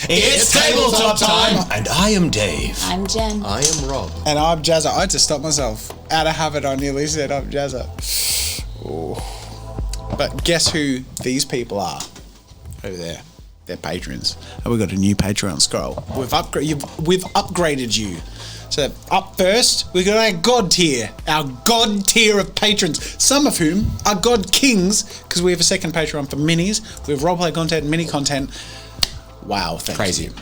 It's tabletop time! And I am Dave. I'm Jen. I am Rob. And I'm Jazza. I had to stop myself. Out of habit, I nearly said I'm Jazza. Ooh. But guess who these people are over there? They're patrons. And we've got a new Patreon scroll. We've upgraded you. So up first, we've got our God tier. Our God tier of patrons. Some of whom are God kings, because we have a second Patreon for minis. We have roleplay content, mini content. Wow, thank you.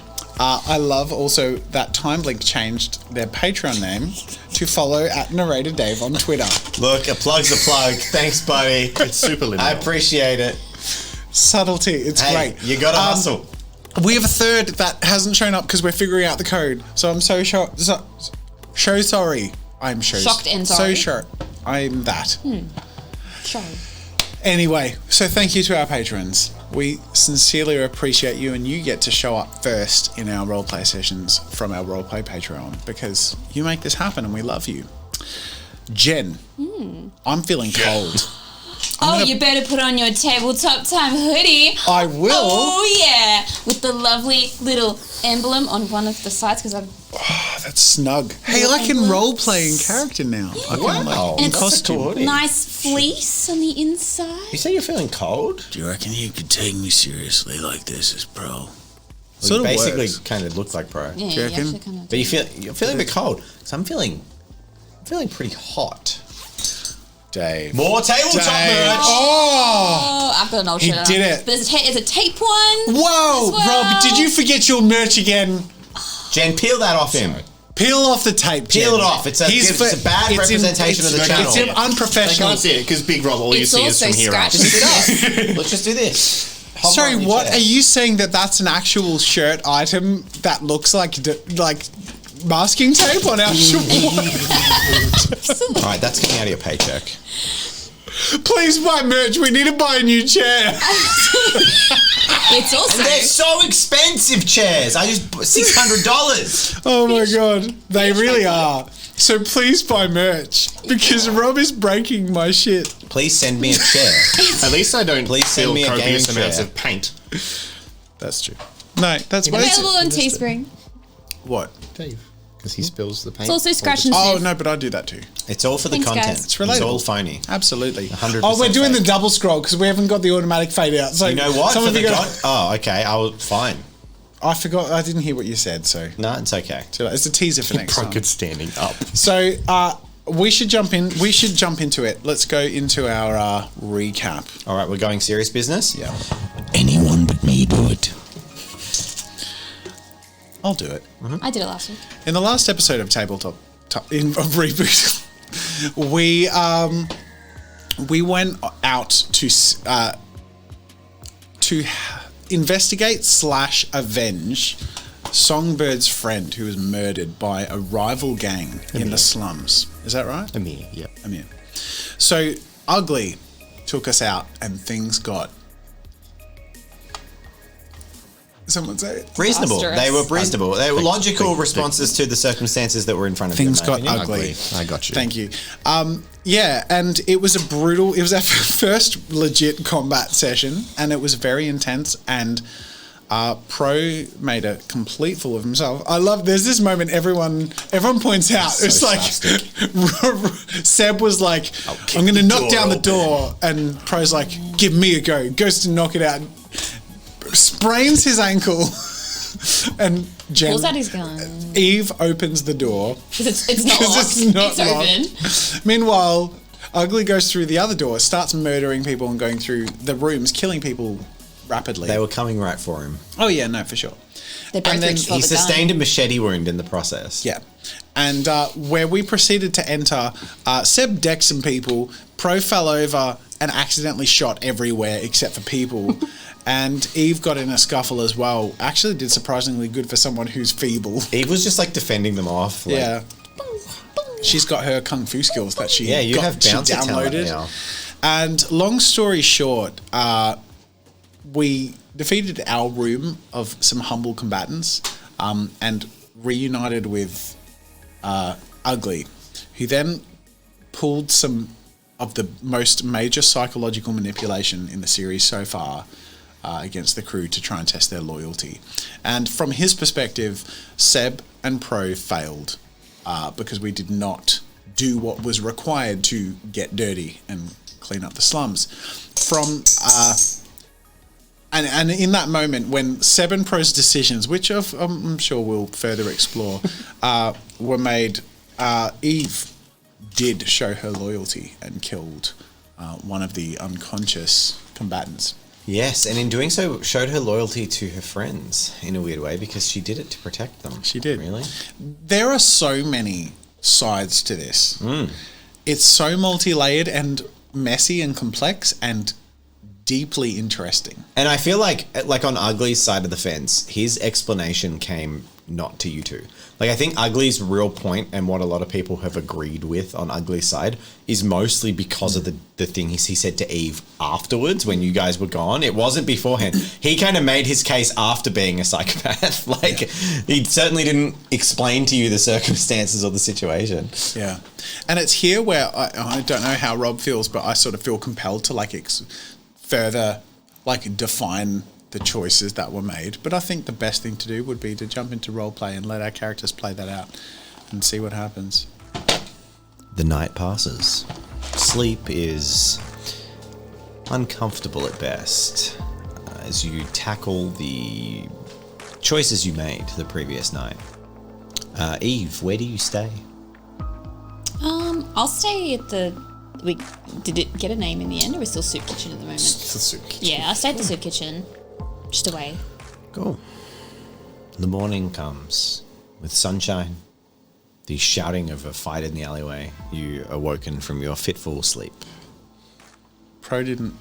I love also that TimeBlink changed their Patreon name to follow @NarratorDave on Twitter. Look, a plug's a plug. Thanks, buddy. It's super liminal. I appreciate it. Subtlety, it's great. You gotta hustle. We have a third that hasn't shown up because we're figuring out the code. So I'm so sorry. I'm Shocked and sorry. So sure. I'm that. Sorry. Anyway, so thank you to our patrons. We sincerely appreciate you, and you get to show up first in our roleplay sessions from our roleplay Patreon because you make this happen and we love you. Jen, I'm feeling cold. You better put on your tabletop time hoodie. I will. Oh, yeah. With the lovely little emblem on one of the sides because I'm... Oh, that's snug. Hey, I can roleplay in character now. I can and it's costume. nice fleece on the inside. You say you're feeling cold? Do you reckon you could take me seriously like this as pro? Well, Sort you of basically works. kind of look like pro. Yeah, you reckon? actually kind of But you're feeling a bit cold. So I'm feeling pretty hot. Dave. More tabletop merch! Oh! I've got an old He shirt on. did it. But it's a tape one. Whoa! as well. Rob, did you forget your merch again? Jen, peel that off him. Peel off the tape, Peel Jen. it off. It's a bad representation of the channel. It's unprofessional. Can't see it because Big Rob, all you It's see is also from here out. scratched. Let's just do this. Hover Sorry, on your what? chair. Are you saying that that's an actual shirt item that looks like masking tape on our shirt? All right, that's coming out of your paycheck. Please buy merch. We need to buy a new chair. It's also... And they're so expensive, chairs. I just $600. Oh my god, they really are. So please buy merch because Rob is breaking my shit. Please send me a chair. At least I don't Please send feel me a copious gaming amounts chair. of paint. That's true. No, that's Available on Teespring. What? Dave. Because he spills the paint. It's also scratch and Oh sniff. no, but I do that too. It's all for the Thanks, content. guys. It's relatable. It's all phony. Absolutely. 100% Oh, we're doing fake. the double scroll because we haven't got the automatic fade out. So You know what? some For of the you god. Oh, okay. Fine. I forgot. I didn't hear what you said. So No, it's okay. it's a teaser for next time. Broken standing up. So we should jump in. We should jump into it. Let's go into our recap. All right, we're going serious business. Yeah, Anyone but me do it. I'll do it. I did it last week. In the last episode of Tabletop of Reboot, we went out to investigate / avenge Songbird's friend who was murdered by a rival gang in the slums. Is that right? Amir, yep. Amir. So Ugly took us out, and things got. Someone say it. Reasonable. Disastrous. They were reasonable. They were logical responses to the circumstances that were in front of Things them. got ugly. I got you. Thank you. Yeah, and it was it was our first legit combat session, and it was very intense, and Pro made a complete fool of himself. I love, there's this moment everyone points out. So it's like, Seb was like, I'm going to knock down the door, and Pro's like, give me a go. Goes to knock it out, sprains his ankle, and Jen, Pulls out his gun. Eve opens the door. Because it's not locked. It's not It's open. Meanwhile, Ugly goes through the other door, starts murdering people and going through the rooms, killing people rapidly. They were coming right for him. Oh yeah, no, for sure. They both And then reached for He the sustained a gun. machete wound in the process. Yeah. And where we proceeded to enter, Seb decked some people, Pro fell over and accidentally shot everywhere except for people. And Eve got in a scuffle as well. Actually did surprisingly good for someone who's feeble. Eve was just like defending them off. Like, Yeah. She's got her kung fu skills that she Yeah, you have she bouncer talent now. And long story short, we defeated our room of some humble combatants and reunited with Ugly, who then pulled some of the most major psychological manipulation in the series so far against the crew to try and test their loyalty. And from his perspective, Seb and Pro failed because we did not do what was required to get dirty and clean up the slums. And in that moment, when Seb and Pro's decisions, which I'm sure we'll further explore, were made, Eve did show her loyalty and killed one of the unconscious combatants. Yes, and in doing so, showed her loyalty to her friends in a weird way because she did it to protect them. She did. Really? There are so many sides to this. It's so multi-layered and messy and complex and deeply interesting. And I feel like on Ugly's side of the fence, his explanation came not to you two. Like, I think Ugly's real point and what a lot of people have agreed with on Ugly's side is mostly because of the thing he said to Eve afterwards when you guys were gone. It wasn't beforehand. He kind of made his case after being a psychopath. He certainly didn't explain to you the circumstances or the situation. Yeah. And it's here where I don't know how Rob feels, but I sort of feel compelled to further define the choices that were made. But I think the best thing to do would be to jump into roleplay and let our characters play that out and see what happens. The night passes. Sleep is uncomfortable at best as you tackle the choices you made the previous night. Eve, where do you stay? I'll stay at the... Did it get a name in the end, or are we still Soup Kitchen at the moment? It's a soup kitchen. Yeah, I stay at the Soup Kitchen. Just away. Cool. The morning comes with sunshine, the shouting of a fight in the alleyway. You awoken from your fitful sleep. Pro didn't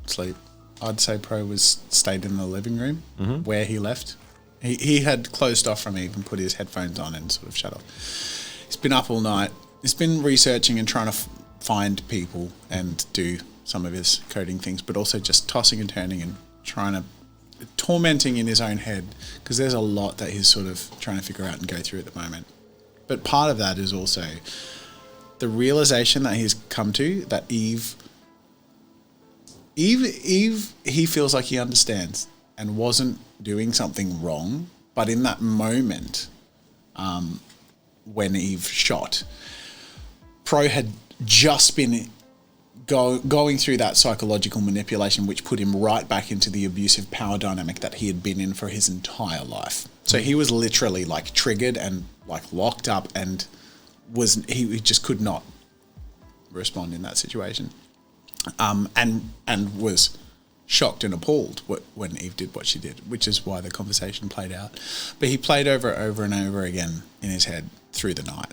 sleep. I'd say Pro stayed in the living room where he left. He had closed off from Eve and put his headphones on and sort of shut off. He's been up all night. He's been researching and trying to find people and do some of his coding things, but also just tossing and turning and tormenting in his own head, because there's a lot that he's sort of trying to figure out and go through at the moment. But part of that is also the realization that he's come to that Eve, he feels like he understands and wasn't doing something wrong, but in that moment, when Eve shot, Pro had just been going through that psychological manipulation, which put him right back into the abusive power dynamic that he had been in for his entire life. So he was literally triggered and locked up, and he just could not respond in that situation, and was shocked and appalled when Eve did what she did, which is why the conversation played out. But he played over and over again in his head through the night,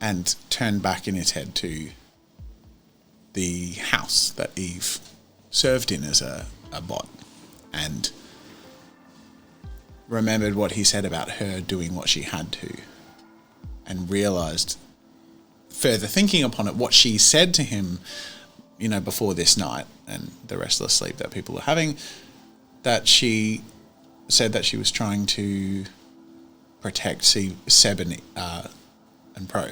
and turned back in his head to the house that Eve served in as a bot, and remembered what he said about her doing what she had to, and realised, further thinking upon it, what she said to him, before this night and the restless sleep that people were having, that she said that she was trying to protect Seb and Pro.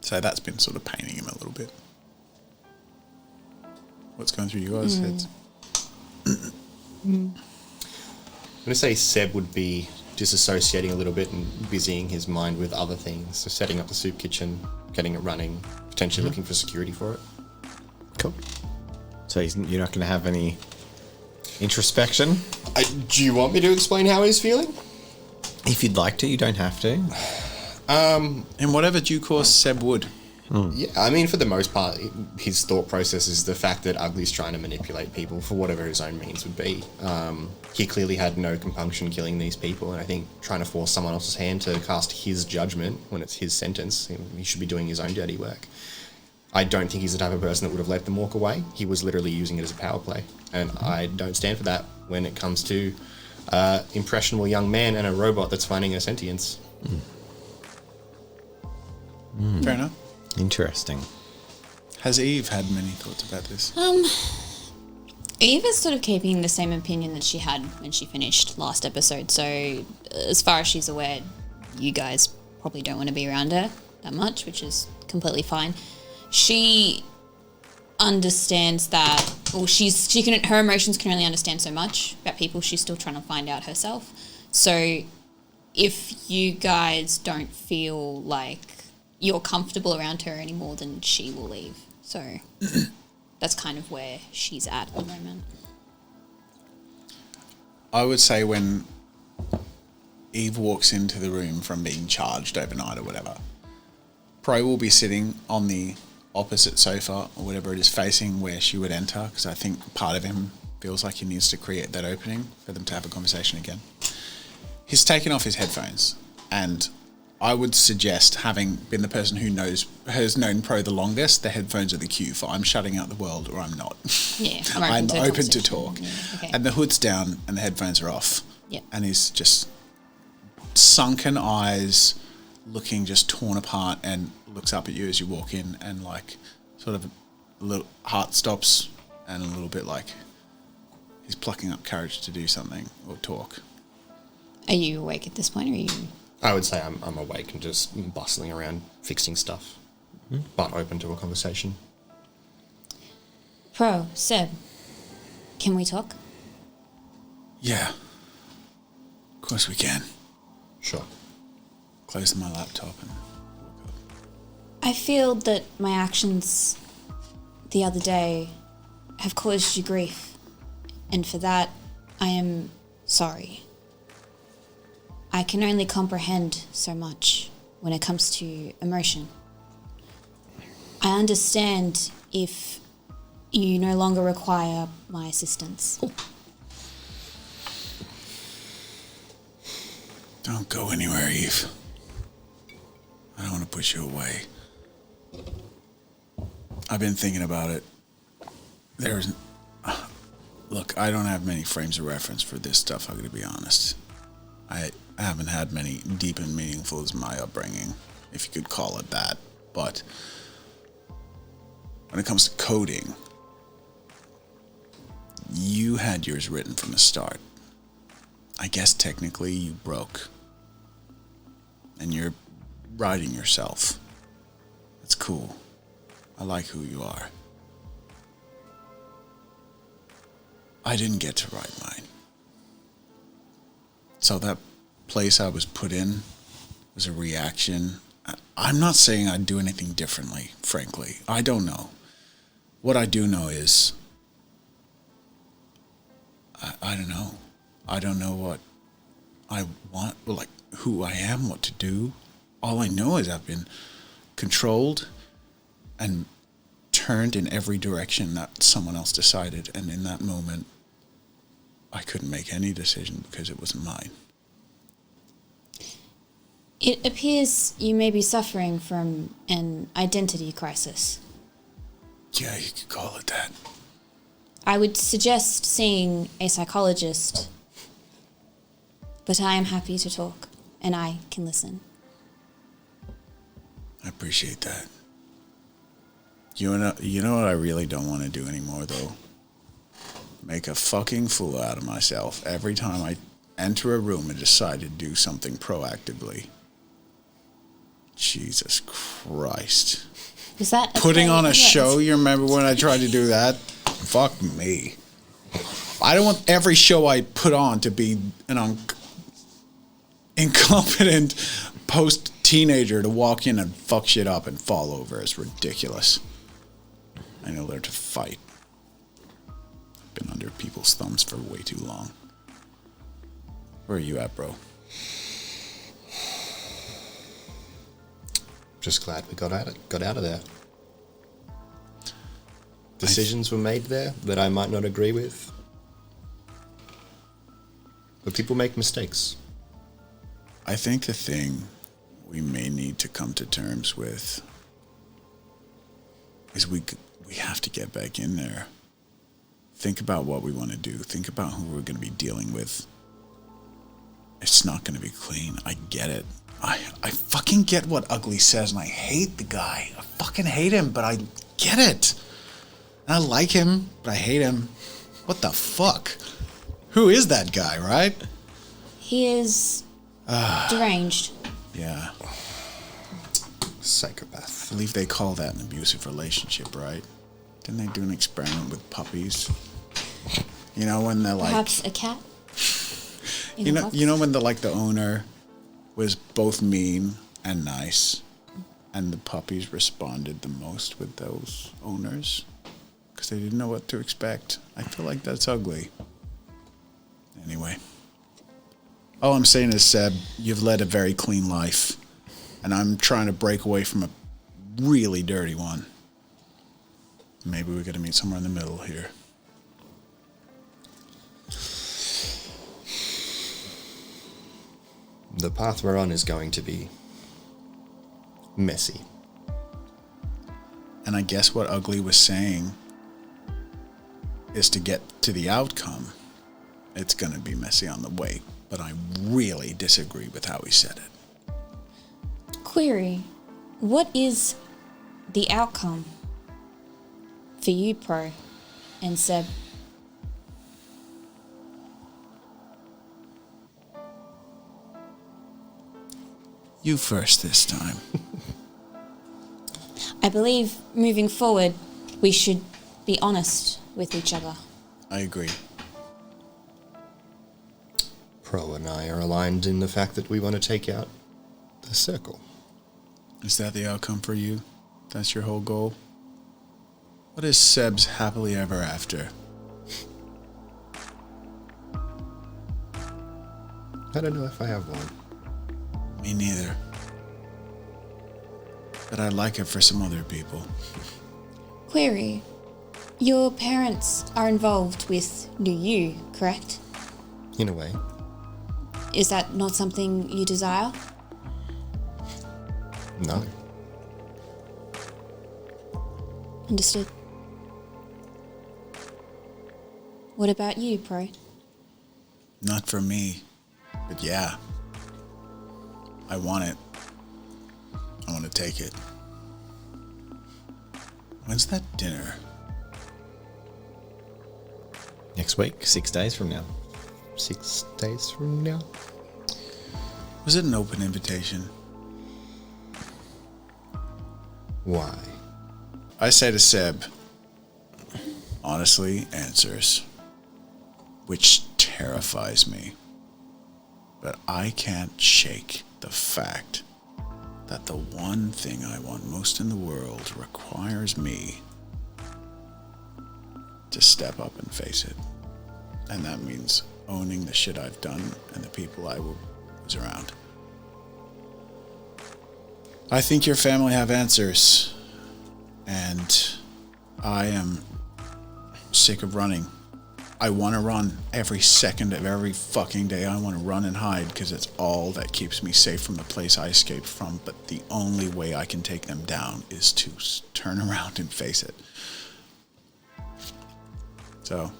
So that's been sort of paining him a little bit. What's going through you guys' heads? I'm going to say Seb would be disassociating a little bit and busying his mind with other things. So setting up the soup kitchen, getting it running, potentially looking for security for it. Cool. So you're not going to have any introspection? Do you want me to explain how he's feeling? If you'd like to, you don't have to. In whatever due course Seb would. Yeah, I mean, for the most part, his thought process is the fact that Ugly's trying to manipulate people for whatever his own means would be. He clearly had no compunction killing these people, and I think trying to force someone else's hand to cast his judgment when it's his sentence, he should be doing his own dirty work. I don't think he's the type of person that would have let them walk away. He was literally using it as a power play, and I don't stand for that when it comes to impressionable young man and a robot that's finding a sentience. Fair enough. Interesting. Has Eve had many thoughts about this? Eve is sort of keeping the same opinion that she had when she finished last episode. So as far as she's aware, you guys probably don't want to be around her that much, which is completely fine. understands that, well, her emotions can only understand so much about people. She's still trying to find out herself. So if you guys don't feel like you're comfortable around her anymore, then she will leave. So that's kind of where she's at the moment. I would say when Eve walks into the room from being charged overnight or whatever, Pro will be sitting on the opposite sofa or whatever it is facing where she would enter, because I think part of him feels like he needs to create that opening for them to have a conversation again. He's taken off his headphones, and I would suggest, having been the person who has known Pro the longest, the headphones are the cue for I'm shutting out the world or I'm not. Yeah, I'm open to talk. Yeah, okay. And the hood's down and the headphones are off. Yeah. And he's just sunken eyes, looking just torn apart, and looks up at you as you walk in, and like sort of a little heart stops, and a little bit like he's plucking up courage to do something or talk. Are you awake at this point, or are you... I would say I'm awake and just bustling around fixing stuff, but open to a conversation. Pro, Seb, can we talk? Yeah. Of course we can. Sure. Closing my laptop and... I feel that my actions the other day have caused you grief, and for that, I am sorry. I can only comprehend so much when it comes to emotion. I understand if you no longer require my assistance. Don't go anywhere, Eve. I don't want to push you away. I've been thinking about it. Look, I don't have many frames of reference for this stuff, I'm going to be honest. I haven't had many deep and meaningful as my upbringing, if you could call it that. But when it comes to coding, you had yours written from the start. I guess technically you broke. And you're writing yourself. That's cool. I like who you are. I didn't get to write mine. So that place I was put in was a reaction. I'm not saying I'd do anything differently, frankly. I don't know. What I do know is I don't know. I don't know what I want, like who I am, what to do. All I know is I've been controlled and turned in every direction that someone else decided. And in that moment, I couldn't make any decision because it wasn't mine. It appears you may be suffering from an identity crisis. Yeah, you could call it that. I would suggest seeing a psychologist, but I am happy to talk, and I can listen. I appreciate that. You know what I really don't want to do anymore, though? Make a fucking fool out of myself every time I enter a room and decide to do something proactively. Jesus Christ. Is that Putting on a yes. show? You remember when I tried to do that? Fuck me. I don't want every show I put on to be an incompetent post-teenager to walk in and fuck shit up and fall over. It's ridiculous. I know they're to fight. I've been under people's thumbs for way too long. Where are you at, bro? Just glad we got out of there. Decisions were made there that I might not agree with. But people make mistakes. I think the thing we may need to come to terms with is we have to get back in there. Think about what we want to do. Think about who we're going to be dealing with. It's not going to be clean. I get it. I fucking get what Ugly says, and I hate the guy. I fucking hate him, but I get it. And I like him, but I hate him. What the fuck? Who is that guy, right? He is deranged. Yeah. Psychopath. I believe they call that an abusive relationship, right? Didn't they do an experiment with puppies? You know, when they're like... Perhaps a cat? You know when the owner was both mean and nice, and the puppies responded the most with those owners because they didn't know what to expect. I feel like that's ugly. Anyway, all I'm saying is, Seb, you've led a very clean life, and I'm trying to break away from a really dirty one. Maybe we're gonna meet somewhere in the middle here. The path we're on is going to be messy. And I guess what Ugly was saying is to get to the outcome, it's going to be messy on the way. But I really disagree with how he said it. Query, what is the outcome for you, Pro, and Seb? You first this time. I believe moving forward, we should be honest with each other. I agree. Pro and I are aligned in the fact that we want to take out the circle. Is that the outcome for you? That's your whole goal? What is Seb's happily ever after? I don't know if I have one. Me neither. But I'd like it for some other people. Query, your parents are involved with New You, correct? In a way. Is that not something you desire? No. Understood. What about you, Pro? Not for me. But yeah. I want it. I want to take it. When's that dinner? Next week, 6 days from now. 6 days from now? Was it an open invitation? Why? I say to Seb, honestly, answers, which terrifies me. But I can't shake the fact that the one thing I want most in the world requires me to step up and face it. And that means owning the shit I've done and the people I was around. I think your family have answers, and I am sick of running. I want to run every second of every fucking day. I want to run and hide because it's all that keeps me safe from the place I escaped from. But the only way I can take them down is to turn around and face it. So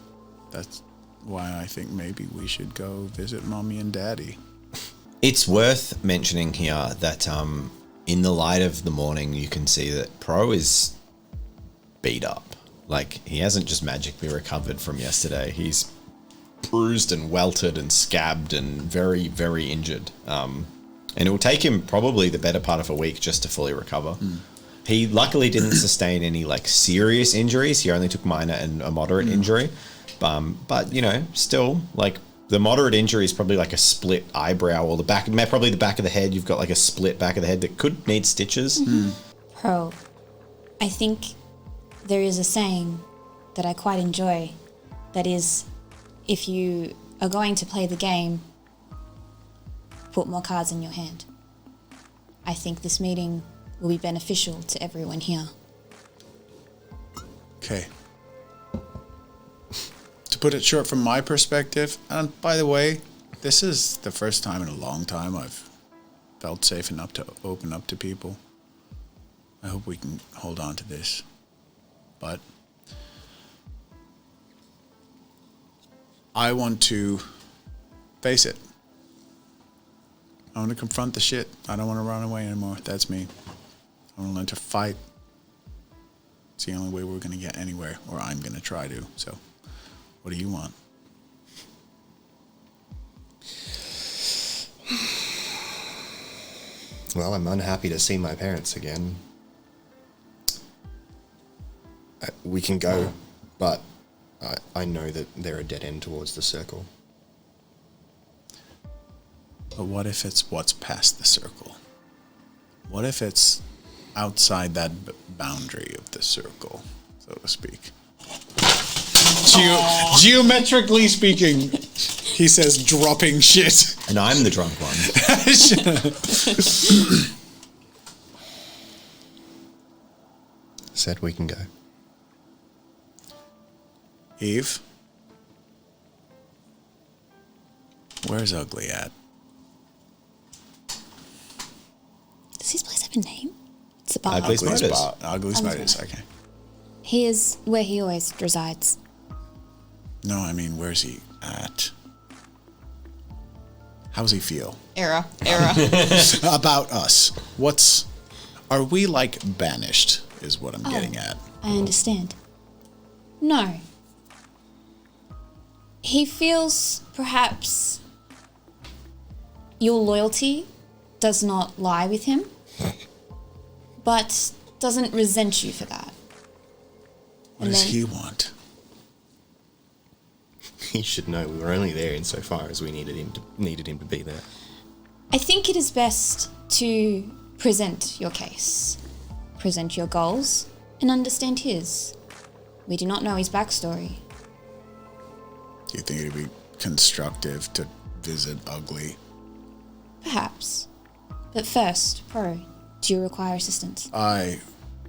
that's why I think maybe we should go visit Mommy and Daddy. It's worth mentioning here that in the light of the morning, you can see that Pro is beat up. Like, he hasn't just magically recovered from yesterday. He's bruised and welted and scabbed and very, very injured. And it will take him probably the better part of a week just to fully recover. He luckily didn't sustain any, like, serious injuries. He only took minor and a moderate injury. But, you know, still, like, the moderate injury is probably like a split eyebrow or probably the back of the head. You've got, like, a split back of the head that could need stitches. Pro, I think there is a saying that I quite enjoy. That is, if you are going to play the game, put more cards in your hand. I think this meeting will be beneficial to everyone here. Okay. To put it short, from my perspective, and by the way, this is the first time in a long time I've felt safe enough to open up to people. I hope we can hold on to this. But I want to face it. I want to confront the shit. I don't want to run away anymore. That's me. I want to learn to fight. It's the only way we're going to get anywhere, or I'm going to try to. So, what do you want? Well, I'm unhappy to see my parents again. We can go, but I know that they're a dead end towards the circle. But what if it's what's past the circle? What if it's outside that boundary of the circle, so to speak? Geometrically speaking, he says, dropping shit. And I'm the drunk one. Said we can go. Eve? Where's Ugly at? Does this place have a name? It's a bar. Ugly's Motors. Ugly's Motors, okay. He is where he always resides. No, I mean, where's he at? How's he feel? Era. About us. Are we like banished, is what I'm getting at. I understand. No. He feels perhaps your loyalty does not lie with him, but doesn't resent you for that. What does he want? He should know we were only there insofar as we needed him to be there. I think it is best to present your case, present your goals, and understand his. We do not know his backstory. Do you think it'd be constructive to visit Ugly? Perhaps. But first, Pro, do you require assistance? I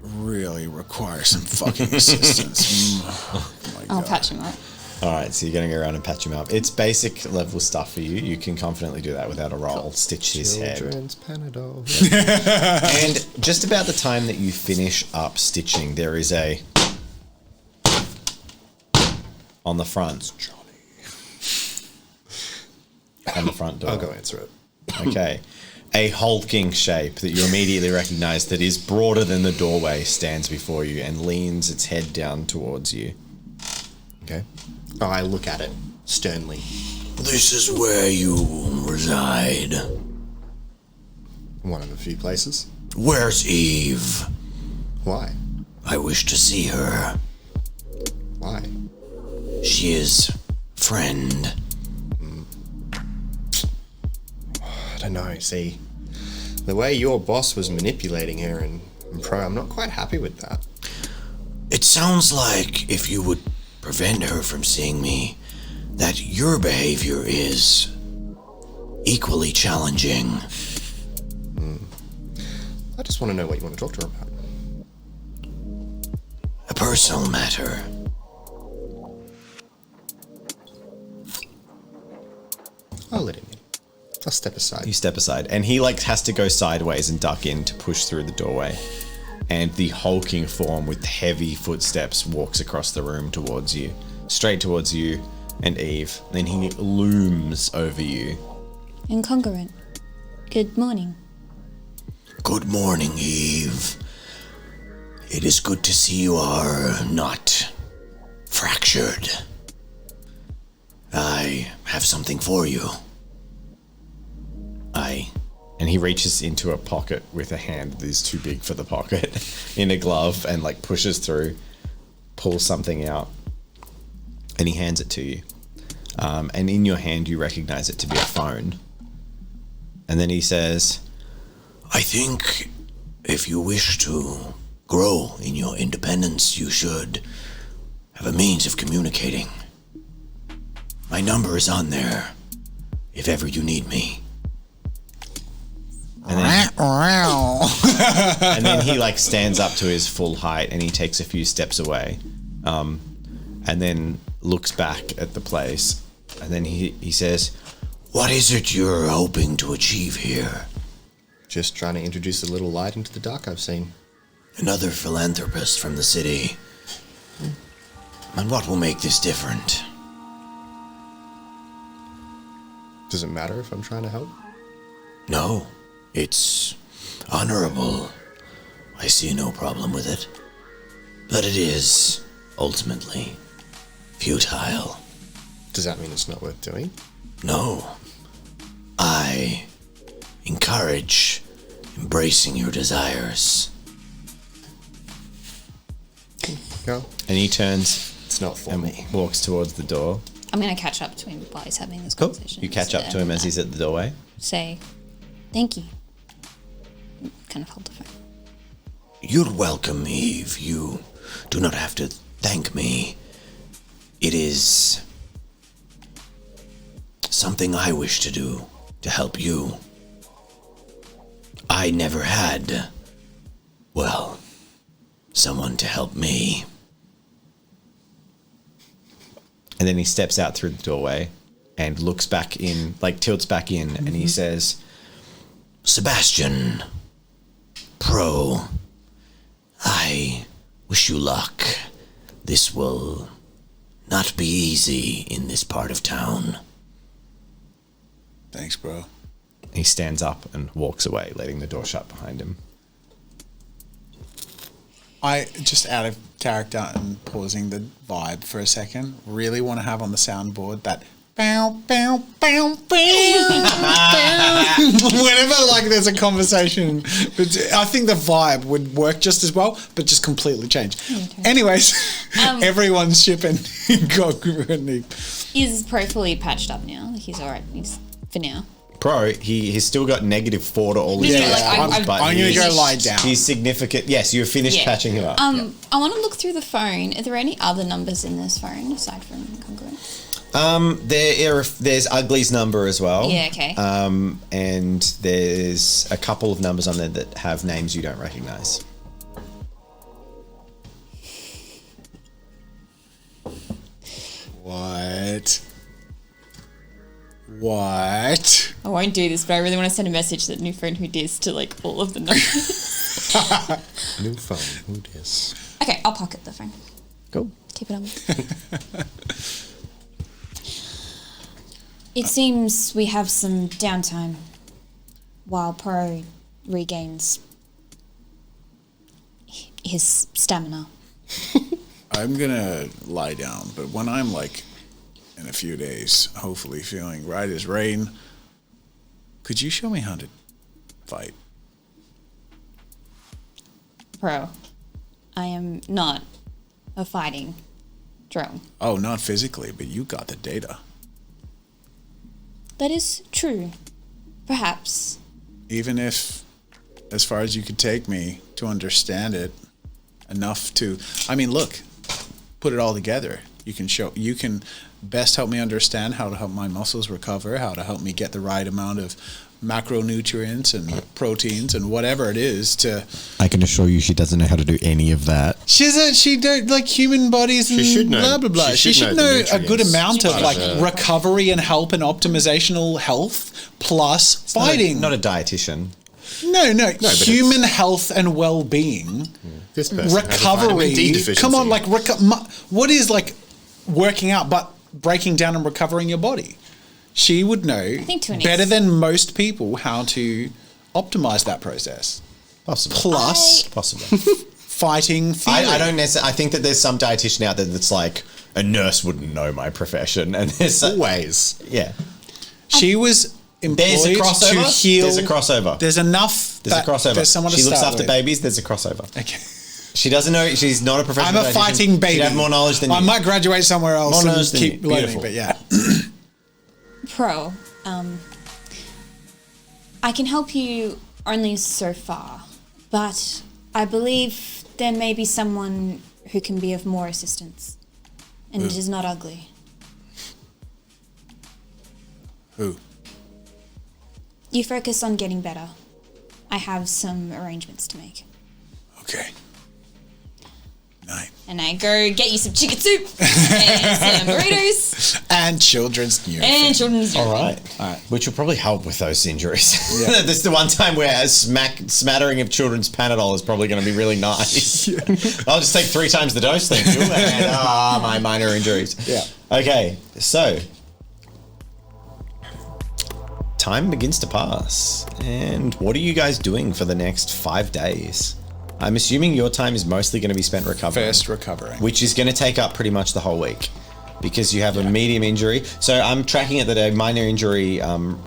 really require some fucking assistance. Oh my I'll God. patch him up. All right, so you're going to go around and patch him up. It's basic level stuff for you. You can confidently do that without a roll. Stitch his head. Children's Panadol. And just about the time that you finish up stitching, there is a... on the front. On the front door. I'll go answer it. Okay. A hulking shape that you immediately recognize that is broader than the doorway stands before you and leans its head down towards you. Okay. I look at it sternly. This is where you reside. One of a few places. Where's Eve? Why? I wish to see her. Why? She is friend. I don't know. See, the way your boss was manipulating her and Pro, I'm not quite happy with that. It sounds like if you would prevent her from seeing me, that your behavior is equally challenging. I just want to know what you want to talk to her about. A personal matter. I'll let him in. I'll step aside. You step aside, and he has to go sideways and duck in to push through the doorway. And the hulking form with heavy footsteps walks across the room towards you, straight towards you and Eve. Then he looms over you. Congruent. Good morning. Good morning, Eve. It is good to see you are not fractured. I have something for you. And he reaches into a pocket with a hand that is too big for the pocket in a glove and pushes through, pulls something out, and he hands it to you. And in your hand, you recognize it to be a phone. And then he says, I think if you wish to grow in your independence, you should have a means of communicating. My number is on there, if ever you need me. and then he stands up to his full height and he takes a few steps away, and then looks back at the place, and then he says, What is it you're hoping to achieve here? Just trying to introduce a little light into the dark I've seen. Another philanthropist from the city. And what will make this different? Does it matter if I'm trying to help? No, it's honorable. I see no problem with it. But it is, ultimately, futile. Does that mean it's not worth doing? No. I encourage embracing your desires. Go. And he turns It's not for and me. walks towards the door. I'm going to catch up to him while he's having this Cool. conversation. You catch up to him as he's at the doorway. Say, thank you. Kind of hold the phone. You're welcome, Eve. You do not have to thank me. It is something I wish to do to help you. I never had, well, someone to help me. And then he steps out through the doorway and looks back in, like tilts back in, and he says, Sebastian, Pro, I wish you luck. This will not be easy in this part of town. Thanks, bro. he stands up and walks away, letting the door shut behind him. I, just out of character and pausing the vibe for a second, really want to have on the soundboard that bow, bow, bow, bow, bow. Whenever, like, there's a conversation. But I think the vibe would work just as well, but just completely change. Okay. Anyways, everyone's shipping Congruent. Is Pro fully patched up now? He's alright for now. Pro, he's still got -4 to all his Yeah, like, stats, but I'm going to go he's- lie down. He's significant. Yes, you've finished Yeah. patching him up. I want to look through the phone. Are there any other numbers in this phone aside from Congruent? There's Ugly's number as well. Yeah, okay. And there's a couple of numbers on there that have names you don't recognize. What? I won't do this, but I really want to send a message that new phone who dis to like all of the numbers. New phone. Who dis? Okay, I'll pocket the phone. Cool. Keep it on. It seems we have some downtime while Pro regains his stamina. I'm going to lie down, but when I'm like in a few days, hopefully feeling right as rain, could you show me how to fight? Pro, I am not a fighting drone. Oh, not physically, but you got the data. That is true. Perhaps. Even if, as far as you could take me to understand it enough to, I mean, look, put it all together. You can best help me understand how to help my muscles recover, how to help me get the right amount of macronutrients and proteins and whatever it is to. I can assure you she doesn't know how to do any of that. She don't like human bodies and should know- blah blah blah. she She should should know know the a good nutrients. amount of Part like of the- recovery and help and optimizational health plus fighting. Not a dietitian. No, but human health and well-being. This person has a Recovery. vitamin D deficiency. Come on, like what is like working out but breaking down and recovering your body? She would know think to an better ex- than most people how to optimize that process. Possible. Plus Possible. fighting theory. I don't necessarily. I think that there's some dietitian out there that's like, a nurse wouldn't know my profession, and there's Always. yeah. She was employed There's a crossover. to heal. There's a crossover. There's enough. There's a crossover. There's someone to she looks start after with. babies. There's a crossover. Okay. She doesn't know. She's not a professional. I'm a dietitian. fighting baby. She'd have more knowledge than I you. might graduate somewhere else More and knowledge than keep you. learning, Beautiful. but yeah. Pro, I can help you only so far, but I believe there may be someone who can be of more assistance, and it is not ugly. Who? You focus on getting better. I have some arrangements to make. Okay. Night. And I go get you some chicken soup and some burritos And children's new. and children's. All right. Which will probably help with those injuries. This is the one time where a smattering of children's Panadol is probably going to be really nice. I'll just take 3 times the dose, thank you. And my minor injuries. Yeah. Okay, so time begins to pass. And what are you guys doing for the next 5 days? I'm assuming your time is mostly going to be spent recovering. First recovering. Which is going to take up pretty much the whole week. because you have a medium injury. So I'm tracking it that a minor injury,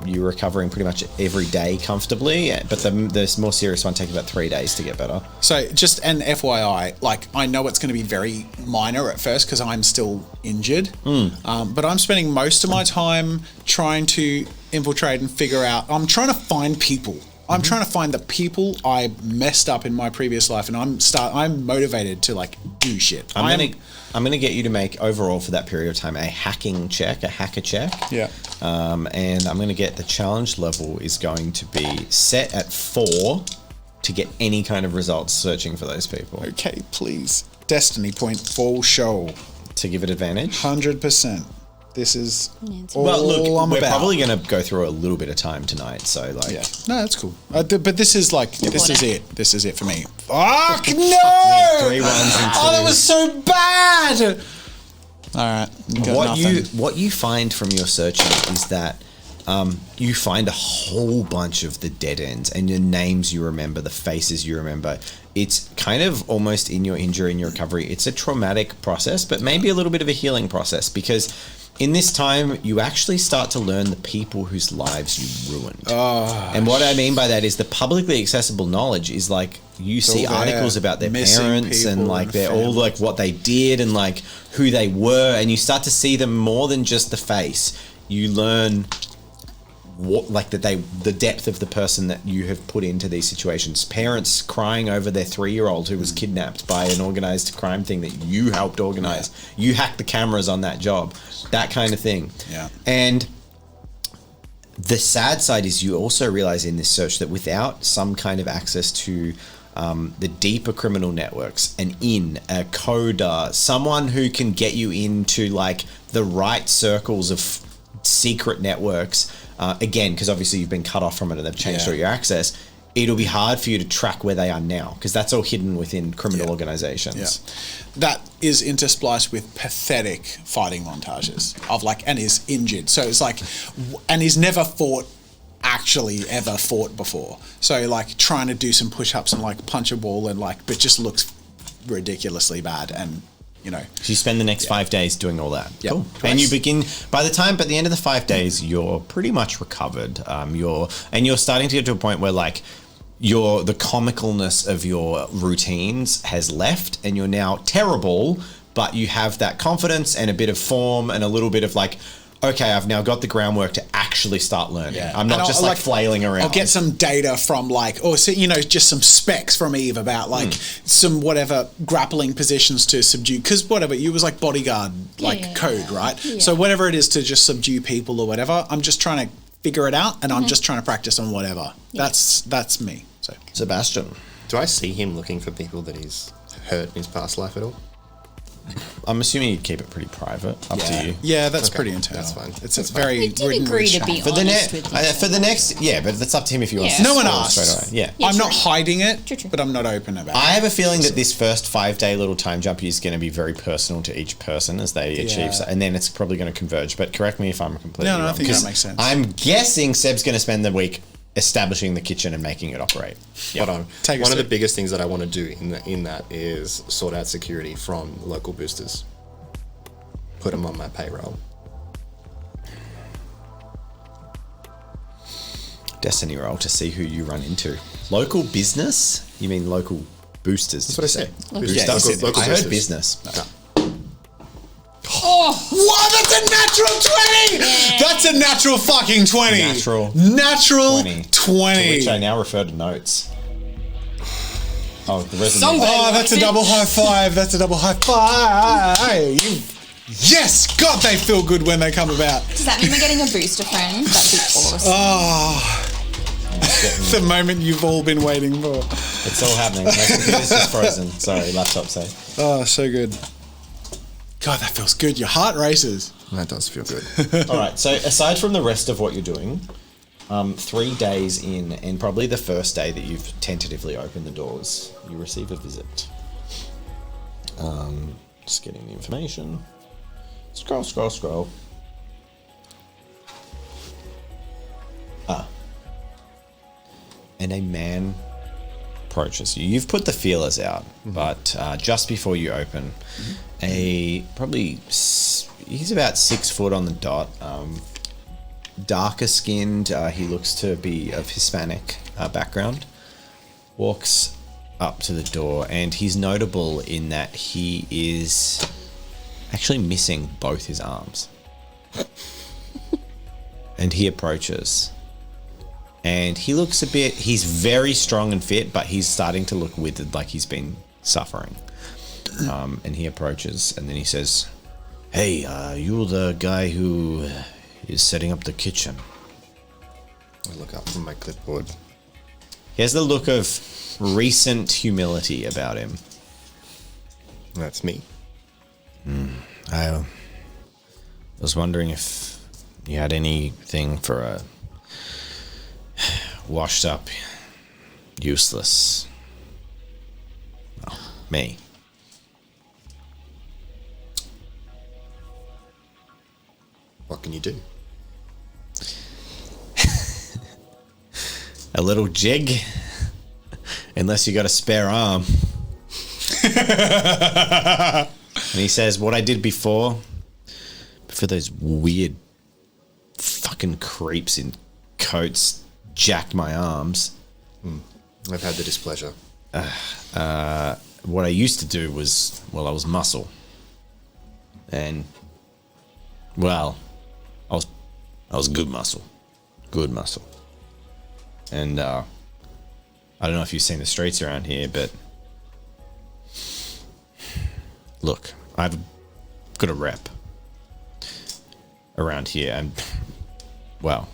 you're recovering pretty much every day comfortably, but the more serious one takes about 3 days to get better. So just an FYI, like I know it's going to be very minor at first because I'm still injured, but I'm spending most of my time trying to infiltrate and figure out. I'm trying to find people. I'm trying to find the people I messed up in my previous life, and I'm motivated to like do shit. I'm gonna get you to make overall for that period of time a hacker check. Yeah. And I'm gonna get the challenge level is going to be set at 4 to get any kind of results searching for those people. Okay, please. Destiny point full show. To give it advantage. 100%. This is all Well, look, I'm we're about. probably going to go through a little bit of time tonight, so like, Yeah, no, that's cool. But this is like, this is it. This is it for me. Fuck no! 3 ones and 2. Oh, that was so bad. All right, you got nothing. What you find from your searching is that you find a whole bunch of the dead ends and the names you remember, the faces you remember. It's kind of almost in your injury and your recovery. It's a traumatic process, but maybe a little bit of a healing process, because in this time, you actually start to learn the people whose lives you ruined. And what I mean by that is the publicly accessible knowledge is like you see articles about their parents and like they're all like what they did and like who they were, and you start to see them more than just the face. You learn what like the depth of the person that you have put into these situations. Parents crying over their 3-year-old who was kidnapped by an organized crime thing that you helped organize. You hacked the cameras on that job, that kind of thing. Yeah. And the sad side is you also realize in this search that without some kind of access to the deeper criminal networks, a coder, someone who can get you into like the right circles of secret networks, again, because obviously you've been cut off from it and they've changed all your access, it'll be hard for you to track where they are now, because that's all hidden within criminal organizations. Yeah. That is interspliced with pathetic fighting montages of like, and is injured. So it's like, and he's never ever fought before. So like trying to do some push-ups and like punch a wall and like, but just looks ridiculously bad. And you know, so you spend the next 5 days doing all that. Yep. Cool. And you begin by the end of the 5 days, you're pretty much recovered. You're starting to get to a point where like the comicalness of your routines has left, and you're now terrible, but you have that confidence and a bit of form and a little bit of like, okay, I've now got the groundwork to actually start learning. Yeah. I'm not just like flailing around. I'll get some data from like, just some specs from Eve about like some whatever grappling positions to subdue. Because whatever, you was like bodyguard code, right? Yeah. So whatever it is to just subdue people or whatever, I'm just trying to figure it out, and I'm just trying to practice on whatever. Yeah. That's me. So Sebastian. Do I see him looking for people that he's hurt in his past life at all? I'm assuming you'd keep it pretty private. Up to you. Yeah, that's pretty internal. That's fine. It's very. We did agree to be For the honest with you. for the next, but that's up to him if he wants. Yeah. to No one spoil it asks. straight away. Yeah, I'm not true. hiding it, True. but I'm not open about it. I have a feeling that this first 5-day little time jump is going to be very personal to each person as they achieve, and then it's probably going to converge. But correct me if I'm completely wrong. I think that 'cause makes sense. I'm guessing Seb's going to spend the week establishing the kitchen and making it operate. Hold on. Take a One of the sip. biggest things that I want to do in that is sort out security from local boosters. Put them on my payroll. Destiny roll to see who you run into. Local business? You mean local boosters? That's what I said. Boosters. Local I heard boosters. business. What? That's a natural 20! That's a natural fucking 20. Natural 20. To which I now refer to notes. Oh, the resume. Oh, that's a double high five. That's a double high five. Yes! God, they feel good when they come about. Does that mean we're getting a booster friend? That'd be awesome. Oh, the moment you've all been waiting for. It's all happening. My computer's just frozen. Sorry, laptop say. Oh, so good. God, that feels good. Your heart races. That does feel good. All right. So aside from the rest of what you're doing, 3 days in, and probably the first day that you've tentatively opened the doors, you receive a visit. Just getting the information. Scroll. And a man approaches you. You've put the feelers out, but just before you open, a probably he's about 6 foot on the dot. Darker skinned. He looks to be of Hispanic background. Walks up to the door, and he's notable in that he is actually missing both his arms. And he approaches. And he looks he's very strong and fit, but he's starting to look withered, like he's been suffering. And he approaches, and then he says, "Hey, you're the guy who is setting up the kitchen." I look up from my clipboard. He has the look of recent humility about him. That's me. I was wondering if you had anything for a washed up, useless, well, me. What can you do? A little jig, unless you got a spare arm. And he says, what I did before those weird fucking creeps in coats jacked my arms. I've had the displeasure. What I used to do was, I was muscle. And, I was good muscle. Good muscle. And, I don't know if you've seen the streets around here, but look, I've got a rep around here, and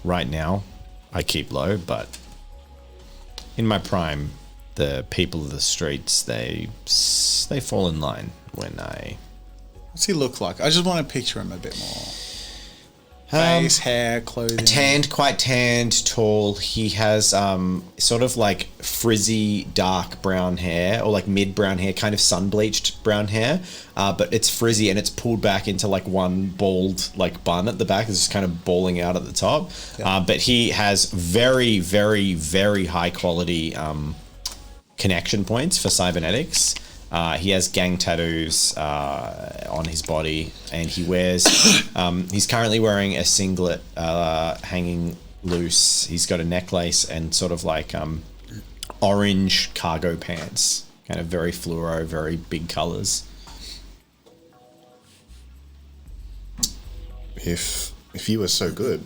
right now I keep low, but in my prime, the people of the streets, they fall in line when I... What's he look like? I just want to picture him a bit more. Face, hair, clothing. Quite tanned, tall. He has sort of like frizzy, dark brown hair, or like mid-brown hair, kind of sun-bleached brown hair. But it's frizzy and it's pulled back into like one bald like bun at the back. It's just kind of balling out at the top. Yeah. But he has very, very, very high quality connection points for cybernetics. He has gang tattoos on his body, and he wears... he's currently wearing a singlet hanging loose. He's got a necklace and sort of like orange cargo pants. Kind of very fluoro, very big colours. If you were so good,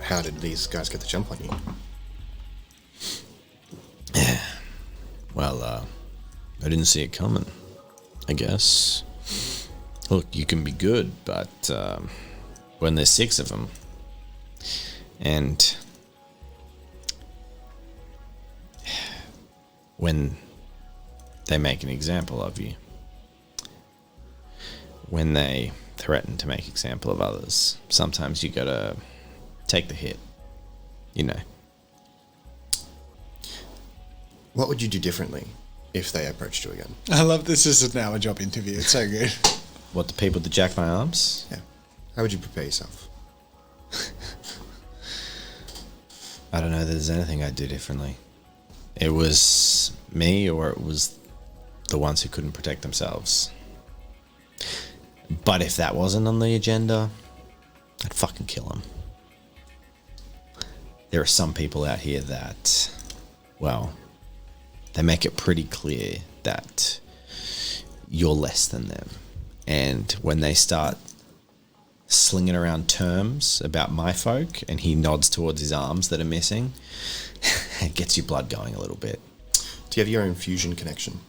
how did these guys get the jump on you? I didn't see it coming, I guess. Look, you can be good, but when there's 6 of them, and when they make an example of you, when they threaten to make example of others, sometimes you gotta take the hit, you know. What would you do differently if they approached you again? I love this is now a job interview. It's so good. What, the people that jack my arms? Yeah. How would you prepare yourself? I don't know that there's anything I'd do differently. It was me, or it was the ones who couldn't protect themselves. But if that wasn't on the agenda, I'd fucking kill them. There are some people out here that, they make it pretty clear that you're less than them. And when they start slinging around terms about my folk, and he nods towards his arms that are missing, it gets your blood going a little bit. Do you have your own fusion connection?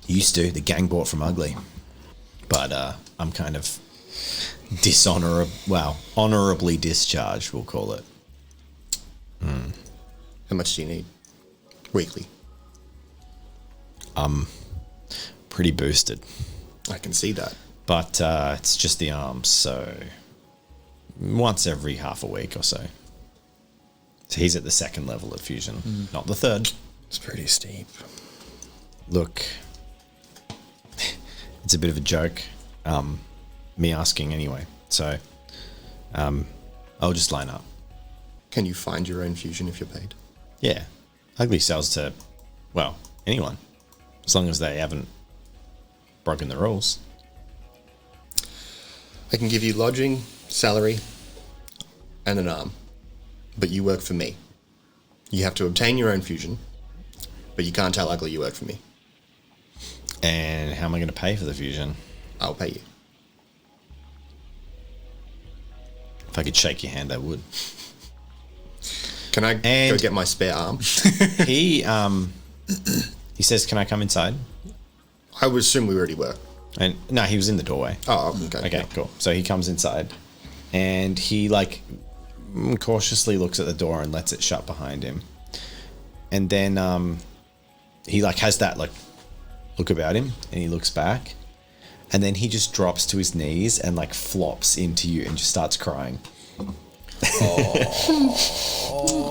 Used to. The gang bought from Ugly. But I'm kind of honorably discharged, we'll call it. How much do you need? Weekly? Pretty boosted. I can see that. But it's just the arms, so once every half a week or so. So he's at the 2nd level of fusion, not the 3rd. It's pretty steep. Look, it's a bit of a joke, me asking anyway. So I'll just line up. Can you find your own fusion if you're paid? Yeah. Ugly sells to, anyone. As long as they haven't broken the rules. I can give you lodging, salary, and an arm. But you work for me. You have to obtain your own fusion, but you can't tell Ugly you work for me. And how am I going to pay for the fusion? I'll pay you. If I could shake your hand, I would. Can I go get my spare arm? He says, "Can I come inside?" I would assume we already were. And no, he was in the doorway. Oh, okay. Okay, cool. So he comes inside, and he like cautiously looks at the door and lets it shut behind him. And then he like has that like look about him, and he looks back, and then he just drops to his knees and like flops into you and just starts crying. Oh.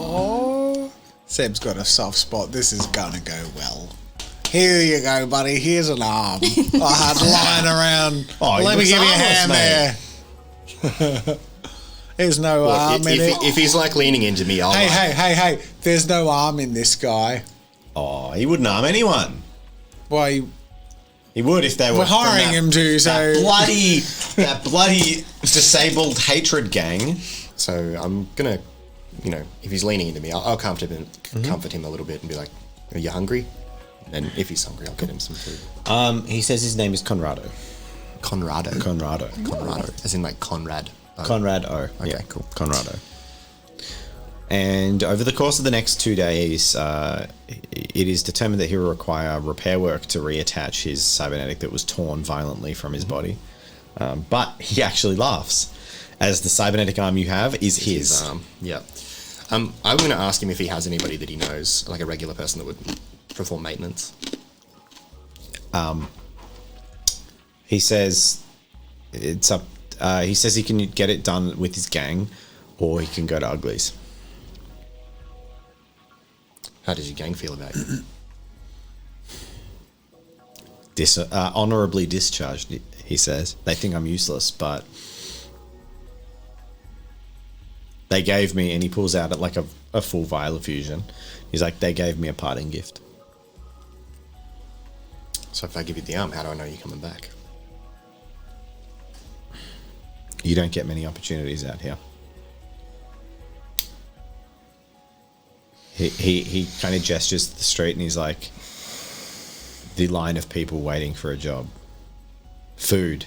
Seb's got a soft spot. This is gonna go well. Here you go, buddy. Here's an arm. I had lying around. Oh, let me give you a hand mate. there. There's no arm in it. If he's like leaning into me, I'll Hey. There's no arm in this guy. Oh, he wouldn't harm anyone. Why? He would if they were. We're hiring him to. So that bloody disabled hatred gang. So I'm gonna, if he's leaning into me, I'll comfort him a little bit and be like, "Are you hungry?" And if he's hungry, I'll get him some food. He says his name is Conrado. Conrado, as in like Conrad. Conrad O. Okay, Yeah, cool. Conrado. And over the course of the next 2 days, it is determined that he will require repair work to reattach his cybernetic that was torn violently from his body. But he actually laughs, as the cybernetic arm you have is his. arm. Yeah. I'm going to ask him if he has anybody that he knows, like a regular person that would perform maintenance. He says it's up. He says he can get it done with his gang, or he can go to Ugly's. How does your gang feel about you? Honorably discharged, he says. They think I'm useless, but they gave me, and he pulls out like a full vial of fusion. He's like, they gave me a parting gift. So if I give you the arm, how do I know you're coming back? You don't get many opportunities out here. He kind of gestures to the street and he's like, the line of people waiting for a job. Food,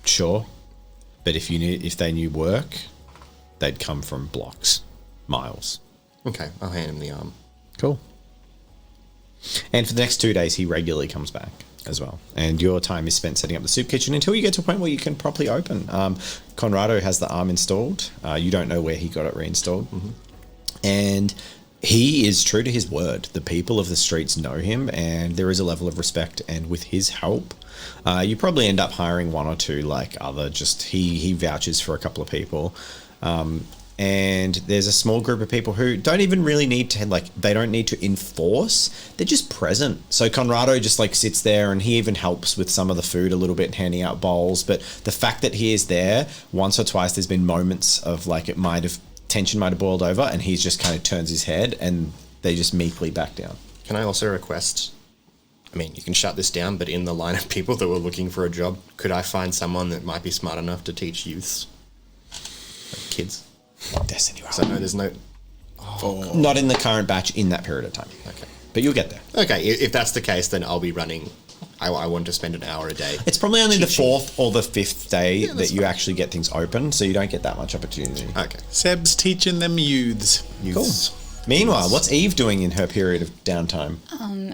sure, but if they knew work, they'd come from blocks, miles. Okay, I'll hand him the arm. Cool. And for the next 2 days, he regularly comes back as well. And your time is spent setting up the soup kitchen until you get to a point where you can properly open. Conrado has the arm installed. You don't know where he got it reinstalled. Mm-hmm. And he is true to his word. The people of the streets know him, and there is a level of respect. And with his help, you probably end up hiring one or two he vouches for a couple of people. And there's a small group of people who don't even really need to, they don't need to enforce. They're just present. So Conrado just sits there, and he even helps with some of the food a little bit, handing out bowls. But the fact that he is there, once or twice there's been moments of tension might have boiled over, and he's just kind of turns his head and they just meekly back down. Can I also request, you can shut this down, but in the line of people that were looking for a job, could I find someone that might be smart enough to teach youths? Kids? Destiny. So no, there's no... Not in the current batch in that period of time. Okay. But you'll get there. Okay, if that's the case, then I'll be running... I want to spend an hour a day. It's probably only the fourth or the fifth day that you actually get things open, so you don't get that much opportunity. Okay. Seb's teaching them youths. Cool. Meanwhile, what's Eve doing in her period of downtime?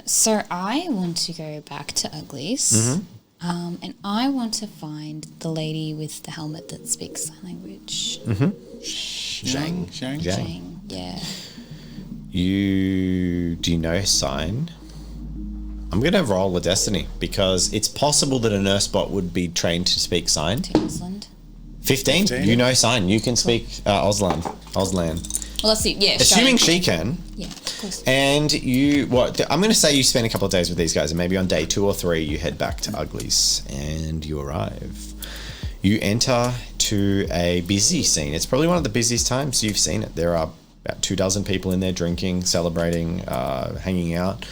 So I want to go back to Ugly's, and I want to find the lady with the helmet that speaks sign language. Zhang. Zhang, yeah. Do you know her sign? I'm going to roll a destiny, because it's possible that a nurse bot would be trained to speak sign. To Ausland. 15? You know sign. You can speak Auslan. Well, let's see. Yeah. Assuming she can. Yeah, of course. And I'm going to say you spend a couple of days with these guys, and maybe on day 2 or 3 you head back to Ugly's and you arrive. You enter to a busy scene. It's probably one of the busiest times you've seen it. There are about 24 people in there drinking, celebrating, hanging out.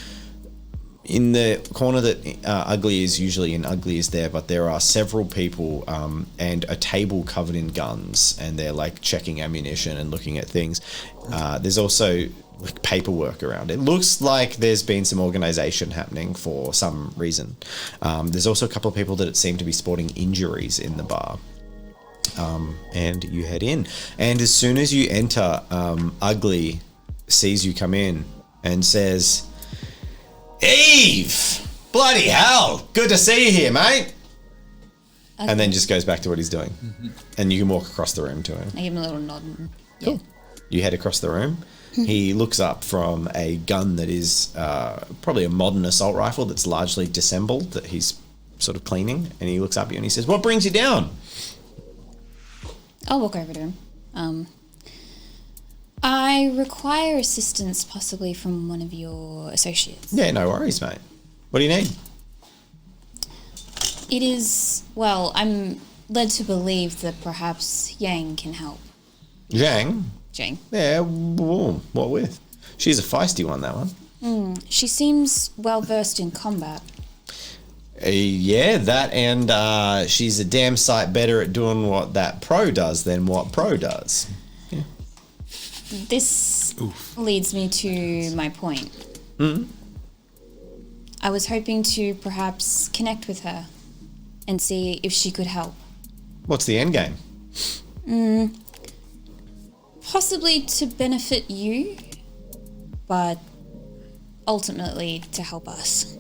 in the corner that Ugly is usually in, Ugly is there, but there are several people and a table covered in guns, and they're like checking ammunition and looking at things. There's also like paperwork around. It looks like there's been some organization happening for some reason. There's also a couple of people that seem to be sporting injuries in the bar. And you head in, and as soon as you enter, Ugly sees you come in and says, "Eve, bloody hell, good to see you here, mate." Okay. And then just goes back to what he's doing. And you can walk across the room to him. I give him a little nod. And, yeah. Cool. You head across the room. He looks up from a gun that is probably a modern assault rifle that's largely disassembled, that he's sort of cleaning, and he looks up at you and he says, "What brings you down?" I'll walk over to him. I require assistance possibly from one of your associates. Yeah, no worries, mate. What do you need? It is, well, I'm led to believe that perhaps Yang can help. Zhang? Jang. Yeah, what with? She's a feisty one, that one. She seems well versed in combat. Yeah, that, and she's a damn sight better at doing what that pro does than what pro does. This leads me to my point. I was hoping to perhaps connect with her and see if she could help. What's the end game? Possibly to benefit you, but ultimately to help us.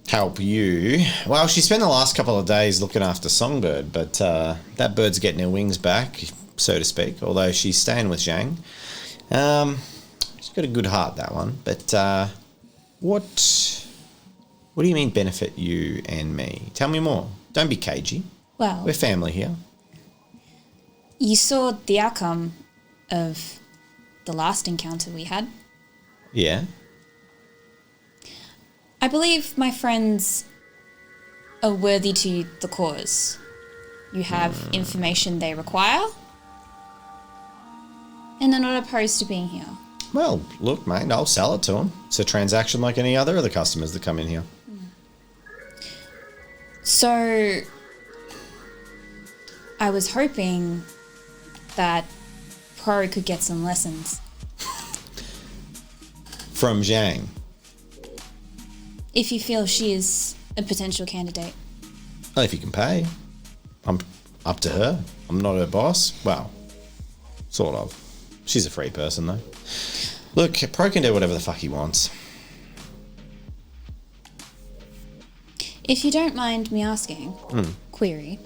Help you? Well, she spent the last couple of days looking after Songbird, but that bird's getting her wings back, so to speak, although she's staying with Zhang. She's got a good heart, that one. But what do you mean benefit you and me? Tell me more. Don't be cagey. Well, We're family here. you saw the outcome of the last encounter we had. Yeah? I believe my friends are worthy to the cause. You have information they require, and they're not opposed to being here. Well, look, mate, I'll sell it to them. It's a transaction like any other of the customers that come in here. So, I was hoping that Pro could get some lessons. From Zhang. If you feel she is a potential candidate. Well, if you can pay. I'm up to her. I'm not her boss. Well, sort of. She's a free person, though. Look, Pro can do whatever the fuck he wants. If you don't mind me asking, query,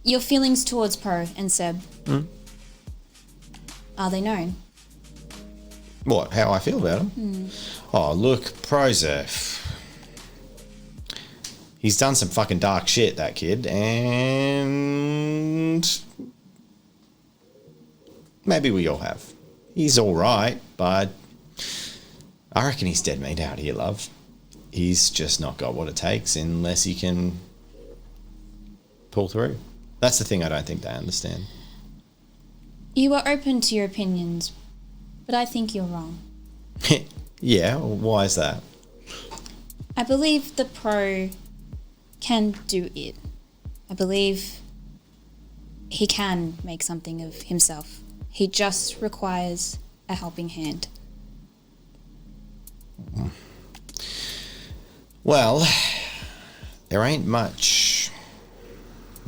your feelings towards Pro and Seb, are they known? What? How I feel about him? Oh, look, Pro's he's done some fucking dark shit, that kid, and maybe we all have. He's all right, but I reckon he's dead meat out here, love. He's just not got what it takes unless he can pull through. That's the thing I don't think they understand. You are open to your opinions, but I think you're wrong. Yeah, why is that? I believe the Pro can do it. I believe he can make something of himself. He just requires a helping hand. Well, there ain't much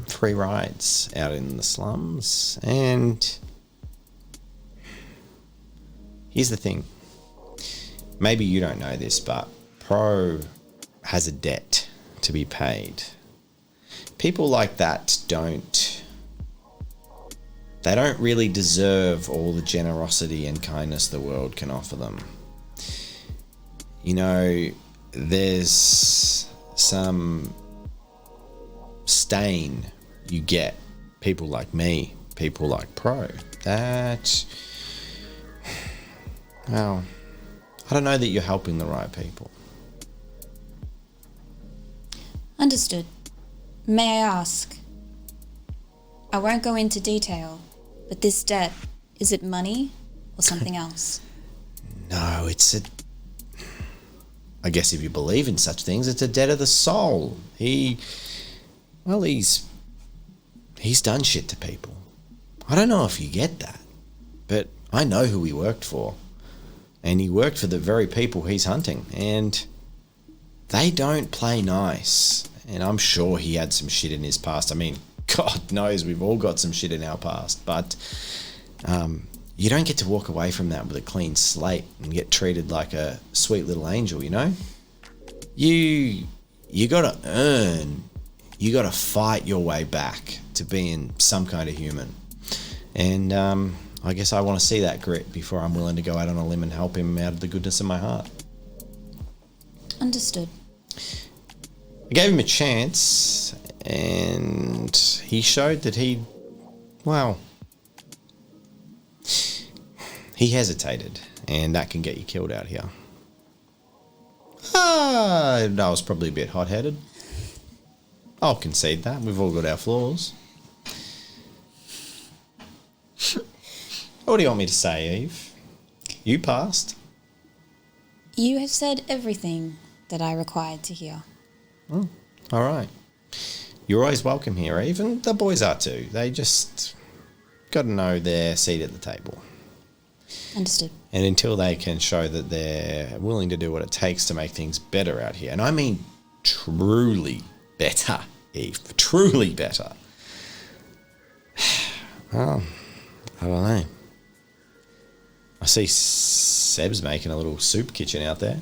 free rides out in the slums, and here's the thing. Maybe you don't know this, but Pro has a debt to be paid. People like that don't really deserve all the generosity and kindness the world can offer them. You know, there's some stain you get, people like me, people like Pro, that, well, I don't know that you're helping the right people. Understood. May I ask? I won't go into detail, but this debt, is it money or something else? No, I guess if you believe in such things, it's a debt of the soul. He's done shit to people. I don't know if you get that, but I know who he worked for. And he worked for the very people he's hunting. And they don't play nice. And I'm sure he had some shit in his past. I mean, God knows we've all got some shit in our past. But you don't get to walk away from that with a clean slate and get treated like a sweet little angel, you know? You got to fight your way back to being some kind of human. And I guess I want to see that grit before I'm willing to go out on a limb and help him out of the goodness of my heart. Understood. I gave him a chance, and he showed that he hesitated, and that can get you killed out here. I was probably a bit hot-headed. I'll concede that. We've all got our flaws. What do you want me to say, Eve? You passed. You have said everything that I required to hear. Oh, all right. You're always welcome here, Eve, and the boys are too. They just got to know their seat at the table. Understood. And until they can show that they're willing to do what it takes to make things better out here, and I mean truly better, Eve, truly better. Well, I don't know. I see Seb's making a little soup kitchen out there.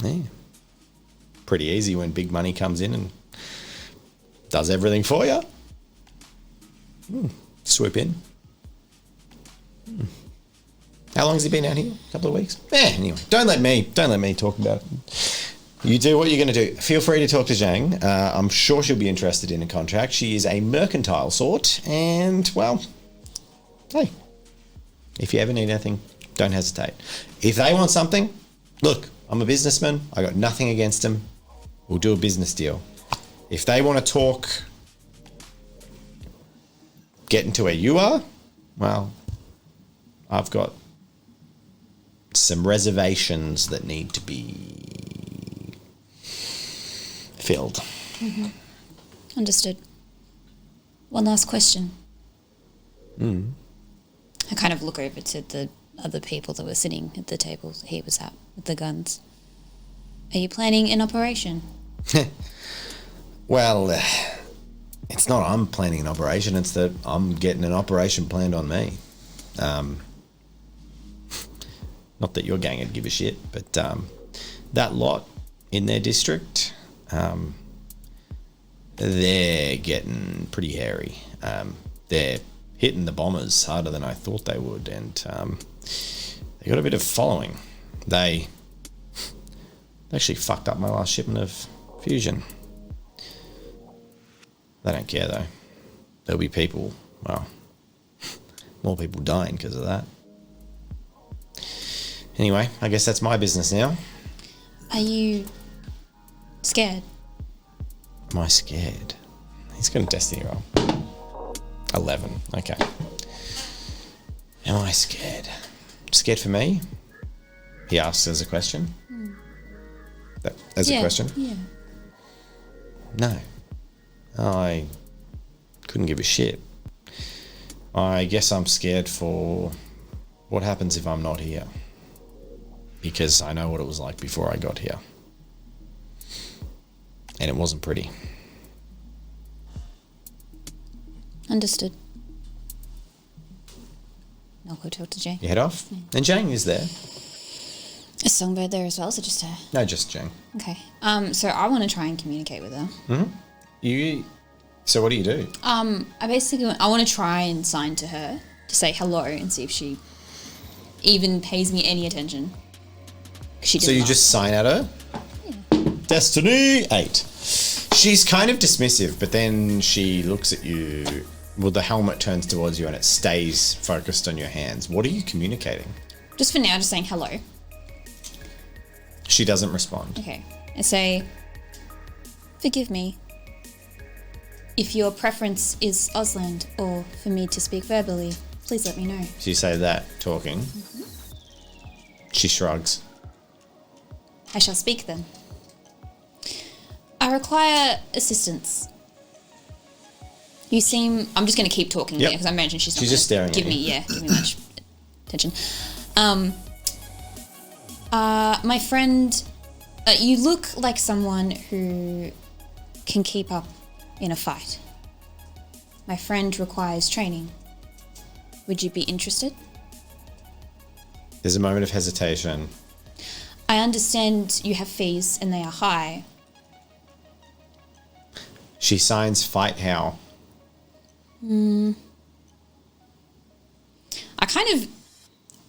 Yeah. Pretty easy when big money comes in and does everything for you. Swoop in. How long has he been out here? A couple of weeks? Anyway, don't let me talk about it. You do what you're going to do. Feel free to talk to Zhang. I'm sure she'll be interested in a contract. She is a mercantile sort, and, well, hey, if you ever need anything, don't hesitate. If they want something, look, I'm a businessman. I got nothing against them. We'll do a business deal. If they want to talk, getting to where you are, well, I've got some reservations that need to be filled. Mm-hmm. Understood. One last question. I kind of look over to the other people that were sitting at the tables he was at with the guns. Are you planning an operation? Well, it's not I'm planning an operation, it's that I'm getting an operation planned on me. Not that your gang would give a shit, but that lot in their district, they're getting pretty hairy. They're hitting the bombers harder than I thought they would, and they got a bit of following. They actually fucked up my last shipment of fusion. They don't care though. There'll be people, well, more people dying because of that. Anyway, I guess that's my business now. Are you scared? Am I scared? He's got a destiny roll. 11. Okay. Am I scared? Scared for me? He asks as a question. As a question? Yeah. No. I couldn't give a shit. I guess I'm scared for what happens if I'm not here. Because I know what it was like before I got here. And it wasn't pretty. Understood. I'll go talk to Jane. You head off? Yeah. And Jane is there. Is Songbird there as well? Is it just her? No, just Jane. Okay. So I want to try and communicate with her. Mm-hmm. So what do you do? I want to try and sign to her to say hello and see if she even pays me any attention. So you just sign at her? Yeah. Destiny 8. She's kind of dismissive, but then she looks at you. Well, the helmet turns towards you and it stays focused on your hands. What are you communicating? Just for now, just saying hello. She doesn't respond. Okay. I say, forgive me. If your preference is Ausland or for me to speak verbally, please let me know. So you say that, talking. She shrugs. I shall speak then. I require assistance. You seem... I'm just going to keep talking Yep. here because I imagine she's not She's just staring at give you. me much attention. My friend... you look like someone who can keep up in a fight. My friend requires training. Would you be interested? There's a moment of hesitation. I understand you have fees and they are high. She signs Fight How. I kind of...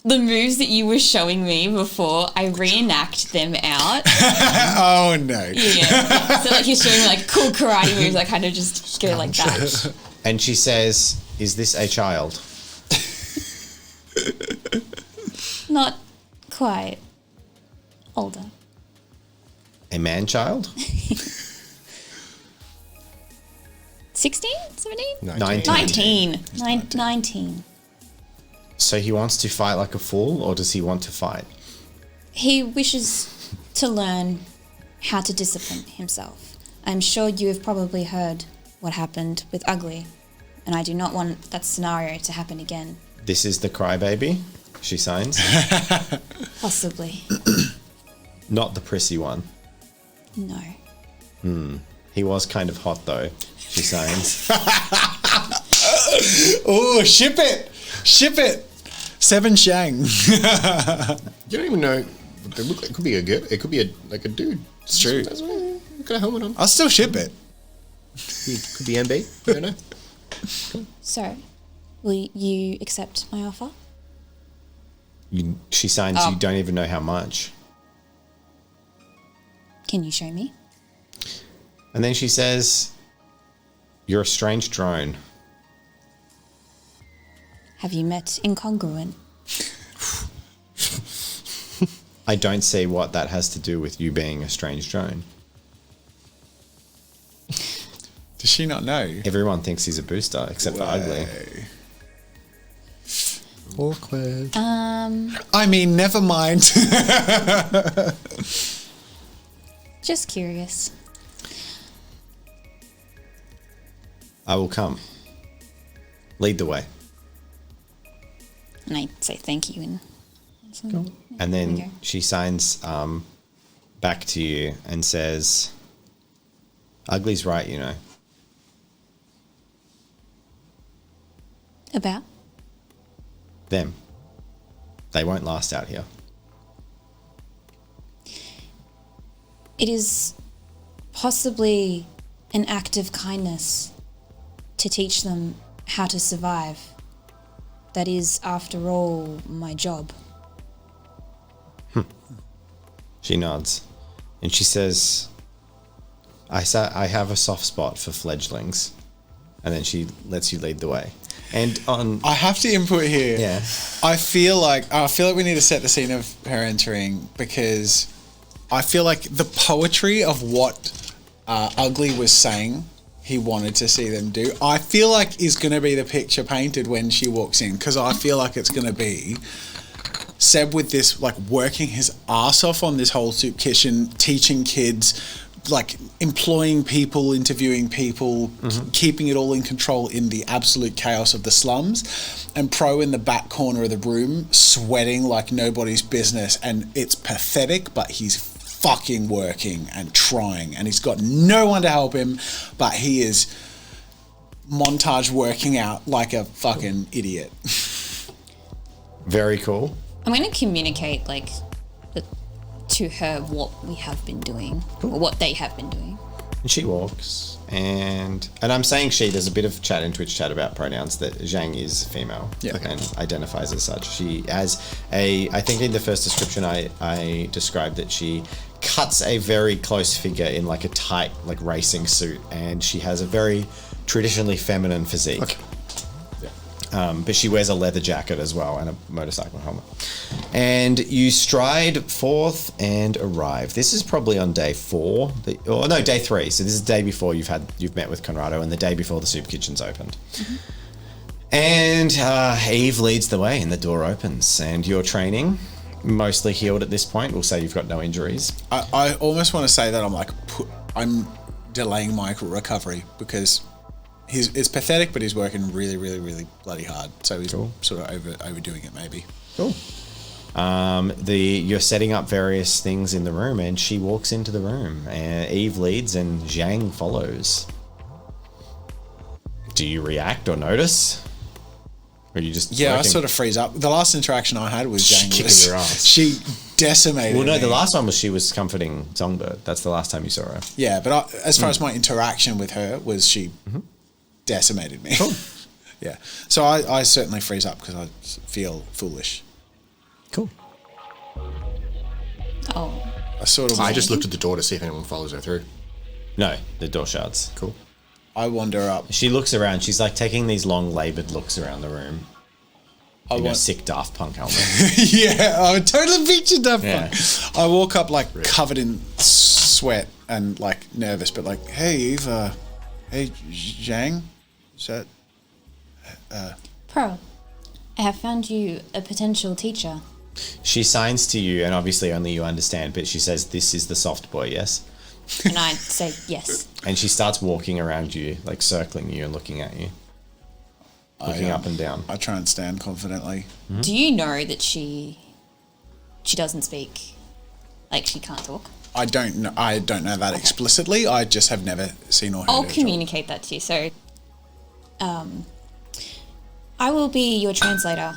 The moves that you were showing me before, I reenact them out. Oh no. Yeah. So like you're showing me like cool karate moves, I kind of just go like that. And she says, is this a child? Not quite. Older. A man-child? 16? 17? 19. 19. So he wants to fight like a fool, or does he want to fight? He wishes to learn how to discipline himself. I'm sure you have probably heard what happened with Ugly, and I do not want that scenario to happen again. This is the crybaby, she signs. Possibly. Not the prissy one. No. He was kind of hot though, she signs. Oh, ship it. Ship it. 7 Shang. You don't even know what they look like. It could be a girl. It could be a dude. It's true. That's right. Got a helmet on. I'll still ship it. Could be MB. You don't know. So, will you accept my offer? She signs, you don't even know how much. Can you show me? And then she says, you're a strange drone. Have you met Incongruent? I don't see what that has to do with you being a strange drone. Does she not know? Everyone thinks he's a booster, except for Ugly. Awkward. I mean, never mind. Just curious. I will come. Lead the way. And I say thank you and... And then Okay. she signs back to you and says, Ugly's right, you know. About? Them. They won't last out here. It is possibly an act of kindness to teach them how to survive. That is, after all, my job. She nods. And she says, I have a soft spot for fledglings. And then she lets you lead the way. And on... I have to input here. Yeah. I feel like we need to set the scene of her entering, because I feel like the poetry of what Ugly was saying he wanted to see them do, I feel like is going to be the picture painted when she walks in, because I feel like it's going to be Seb with this, like, working his ass off on this whole soup kitchen, teaching kids, like, employing people, interviewing people, keeping it all in control in the absolute chaos of the slums, and Pro in the back corner of the room sweating like nobody's business, and it's pathetic, but he's fucking working and trying, and he's got no one to help him, but he is montage working out like a fucking idiot. Very cool. I'm going to communicate, like, to her what we have been doing, or what they have been doing. And she walks, and I'm saying she, there's a bit of chat in Twitch chat about pronouns, that Zhang is female and identifies as such. She has I think in the first description I described that she cuts a very close figure in like a tight, like, racing suit, and she has a very traditionally feminine physique. Okay. But she wears a leather jacket as well and a motorcycle helmet. And you stride forth and arrive. This is probably on day 4, day 3. So this is the day before you've met with Conrado, and the day before the soup kitchen's opened. And Eve leads the way, and the door opens. And your training mostly healed at this point. We'll say you've got no injuries. I almost want to say that I'm delaying my recovery because it's pathetic, but he's working really, really, really bloody hard. So he's sort of overdoing it, maybe. Cool. You're setting up various things in the room, and she walks into the room. And Eve leads, and Zhang follows. Do you react or notice? Or are you just I working? sort of freeze up. The last interaction I had with Zhang Kicking was your ass. she decimated Well, no, me. the last one was she was comforting Songbird. That's the last time you saw her. Yeah, but as far as my interaction with her was she decimated me. Cool. Yeah. So I certainly freeze up because I feel foolish. Cool. Oh. I sort of I just looked at the door to see if anyone follows her through. No, the door shuts. Cool. I wander up. She looks around. She's like taking these long, laboured looks around the room. In a sick Daft Punk helmet. Yeah, I would totally beat you, Daft Yeah. Punk. I walk up like covered in sweat and like nervous, but like, hey Eve, hey Zhang, is that? Pro, I have found you a potential teacher. She signs to you, and obviously only you understand, but she says, "This is the soft boy, yes?" And I say yes. And she starts walking around you, like circling you and looking at you. Looking up and down. I try and stand confidently. Do you know that she doesn't speak? Like she can't talk? I don't know that explicitly. I just have never seen or heard I'll her talk. communicate that to you. So, I will be your translator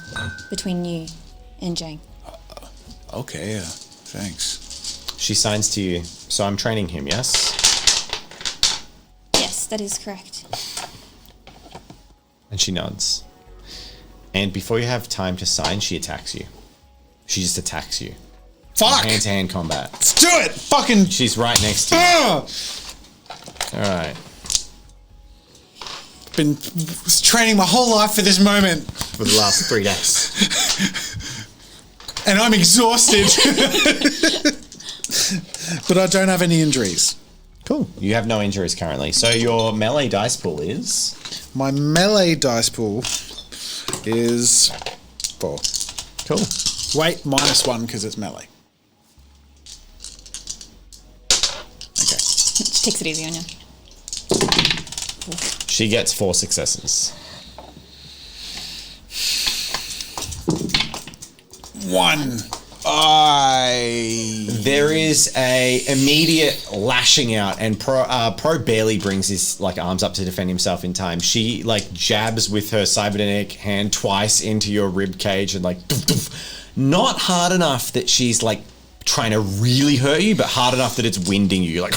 between you and Jane. Okay, yeah, thanks. She signs to you. So I'm training him, yes? Yes, that is correct. And she nods. And before you have time to sign, she attacks you. She just attacks you. Fuck! Hand-to-hand combat. Let's do it! Fucking... She's right next to you. Ah! Alright. Been training my whole life for this moment. For the last 3 days. And I'm exhausted. But I don't have any injuries. Cool. You have no injuries currently. So your melee dice pool is... My melee dice pool is 4. Cool. Wait, -1 because it's melee. Okay. She takes it easy on you. She gets 4 successes. 1. There is a immediate lashing out, and Pro barely brings his like arms up to defend himself in time. She like jabs with her cybernetic hand twice into your rib cage and like doof, doof. Not hard enough that she's like trying to really hurt you, but hard enough that it's winding you. Like,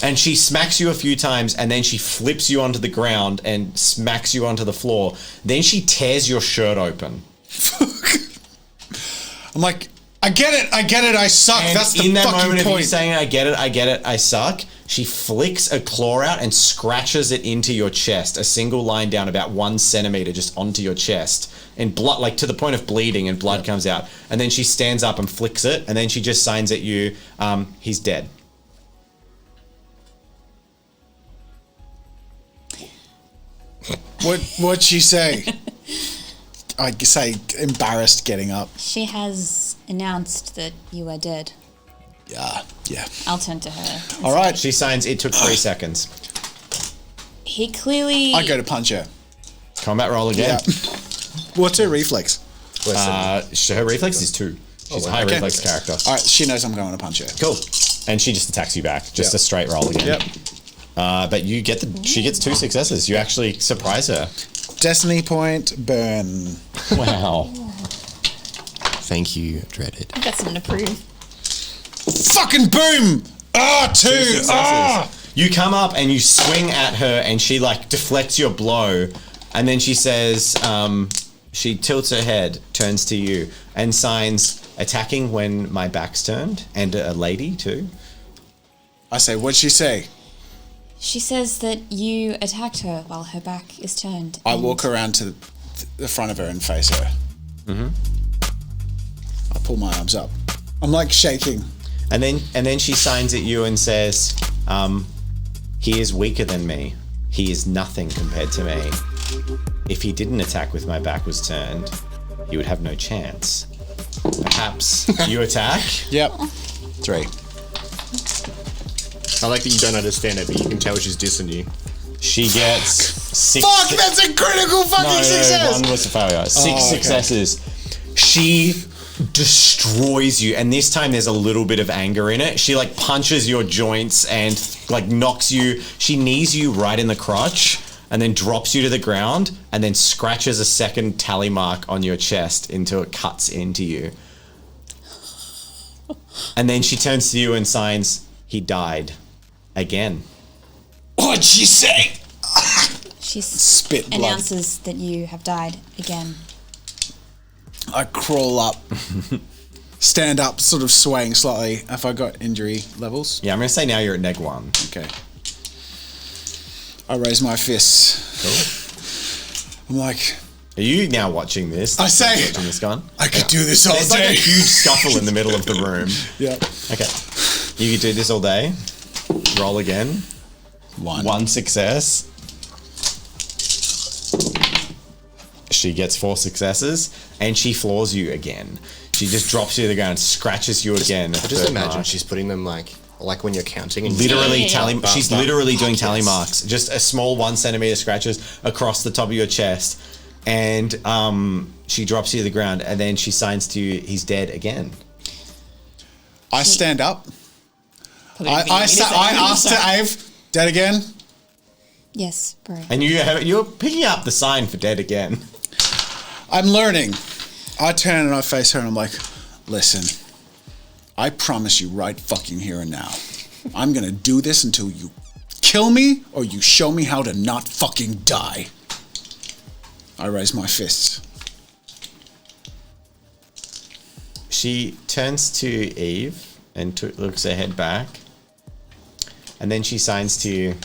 and she smacks you a few times, and then she flips you onto the ground and smacks you onto the floor. Then she tears your shirt open. I'm like, I get it, I suck. And that's the in that fucking moment of you point. saying, I get it, I suck, she flicks a claw out and scratches it into your chest, a single line down about 1 centimeter just onto your chest, and blood, like to the point of bleeding, and blood comes out. And then she stands up and flicks it, and then she just signs at you, he's dead. What'd she say? I say embarrassed getting up. She has announced that you are dead. Yeah. I'll turn to her. All right. She signs, it took 3 seconds. He clearly... I go to punch her. Combat roll again. Yeah. What's her reflex? Her reflex is 2. She's a high Okay. reflex character. All right, she knows I'm going to punch her. Cool. And she just attacks you back. Just Yep. a straight roll again. Yep. But you get she gets 2 successes. You actually surprise her. Destiny point, burn. Wow. Thank you, Dreaded. I've got something to prove. Fucking boom! 2! You come up and you swing at her, and she like deflects your blow, and then she says, she tilts her head, turns to you, and signs attacking when my back's turned, and a lady too. I say, what'd she say? She says that you attacked her while her back is turned. I and- walk around to the front of her and face her. Mm-hmm. I pull my arms up. I'm like shaking. And then she signs at you and says, he is weaker than me. He is nothing compared to me. If he didn't attack with my back was turned, he would have no chance. I taps. You attack. Yep. 3. I like that you don't understand it, but you can tell she's dissing you. She gets 6. Fuck, that's a critical fucking success. One was a failure. 6 successes. She destroys you, and this time there's a little bit of anger in it. She like punches your joints and like knocks you. She knees you right in the crotch, and then drops you to the ground, and then scratches a second tally mark on your chest until it cuts into you. And then she turns to you and signs, "He died again." What'd she say? She Spit blood. announces that you have died again. I crawl up, stand up, sort of swaying slightly. Have I got injury levels? Yeah, I'm gonna say now you're at -1. Okay. I raise my fists. I'm like, Are you now watching this? I say, watching this gun? I could do this all There's like a day. huge scuffle in the middle of the room. Yeah. Okay. You could do this all day. Roll again. 1 success. She gets 4 successes, and she floors you again. She just drops you to the ground, scratches you again. I just imagine she's putting them like when you're counting and Literally Yeah. tally. But- She's but- literally doing tally yes. marks. Just a small 1 centimeter scratches across the top of your chest, and she drops you to the ground, and then she signs to you, "He's dead again." I stand up. I asked to Ave, dead again? Yes, bro. And you're picking up the sign for dead again. I'm learning. I turn and I face her and I'm like, listen, I promise you right fucking here and now, I'm gonna do this until you kill me or you show me how to not fucking die. I raise my fists. She turns to Eve and looks her head back. And then she signs to you.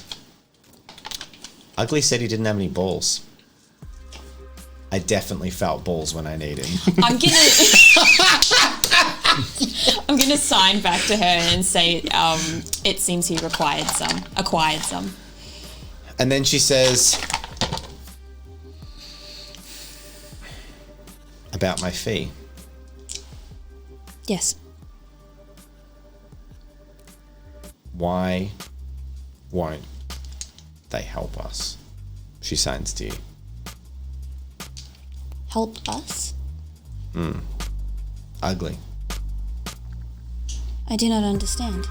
Ugly said he didn't have any balls. I definitely felt balls when I need him. I'm gonna sign back to her and say, it seems he acquired some. And then she says, about my fee. Yes. Why won't they help us? She signs to you. Help us? Ugly. I do not understand.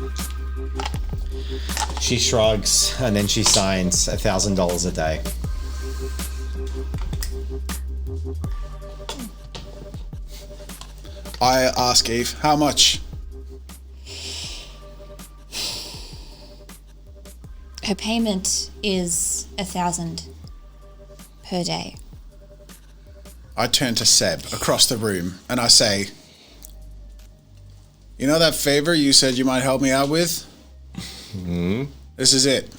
She shrugs and then she signs $1,000 a day. I ask Eve, how much? Her payment is 1,000 per day. I turn to Seb across the room and I say, you know that favor you said you might help me out with? Mm-hmm. This is it.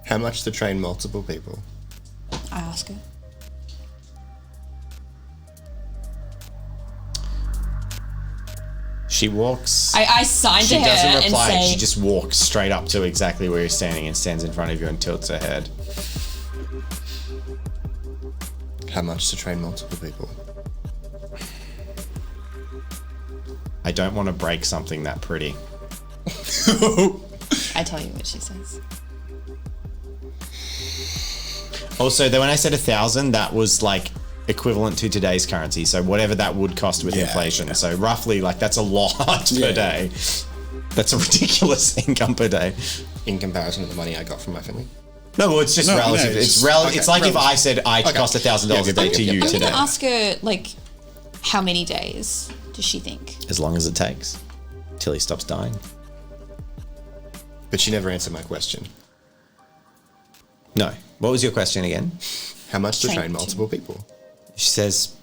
How much to train multiple people? I ask her. She walks. I sign to She her doesn't and reply. say, She just walks straight up to exactly where you're standing and stands in front of you and tilts her head. How much to train multiple people? I don't want to break something that pretty. I tell you what she says. Also, when I said 1,000, that was like equivalent to today's currency. So whatever that would cost with inflation. So roughly, like that's a lot per day. That's a ridiculous income per day. In comparison to the money I got from my family? No, well, it's just No, relative. no, it's okay, It's like if relative. I said I cost $1,000 a day to you I'm today. gonna ask her, Like, how many days does she think? As long as it takes. Till he stops dying. But she never answered my question. No. What was your question again? How much to Train train multiple people? She says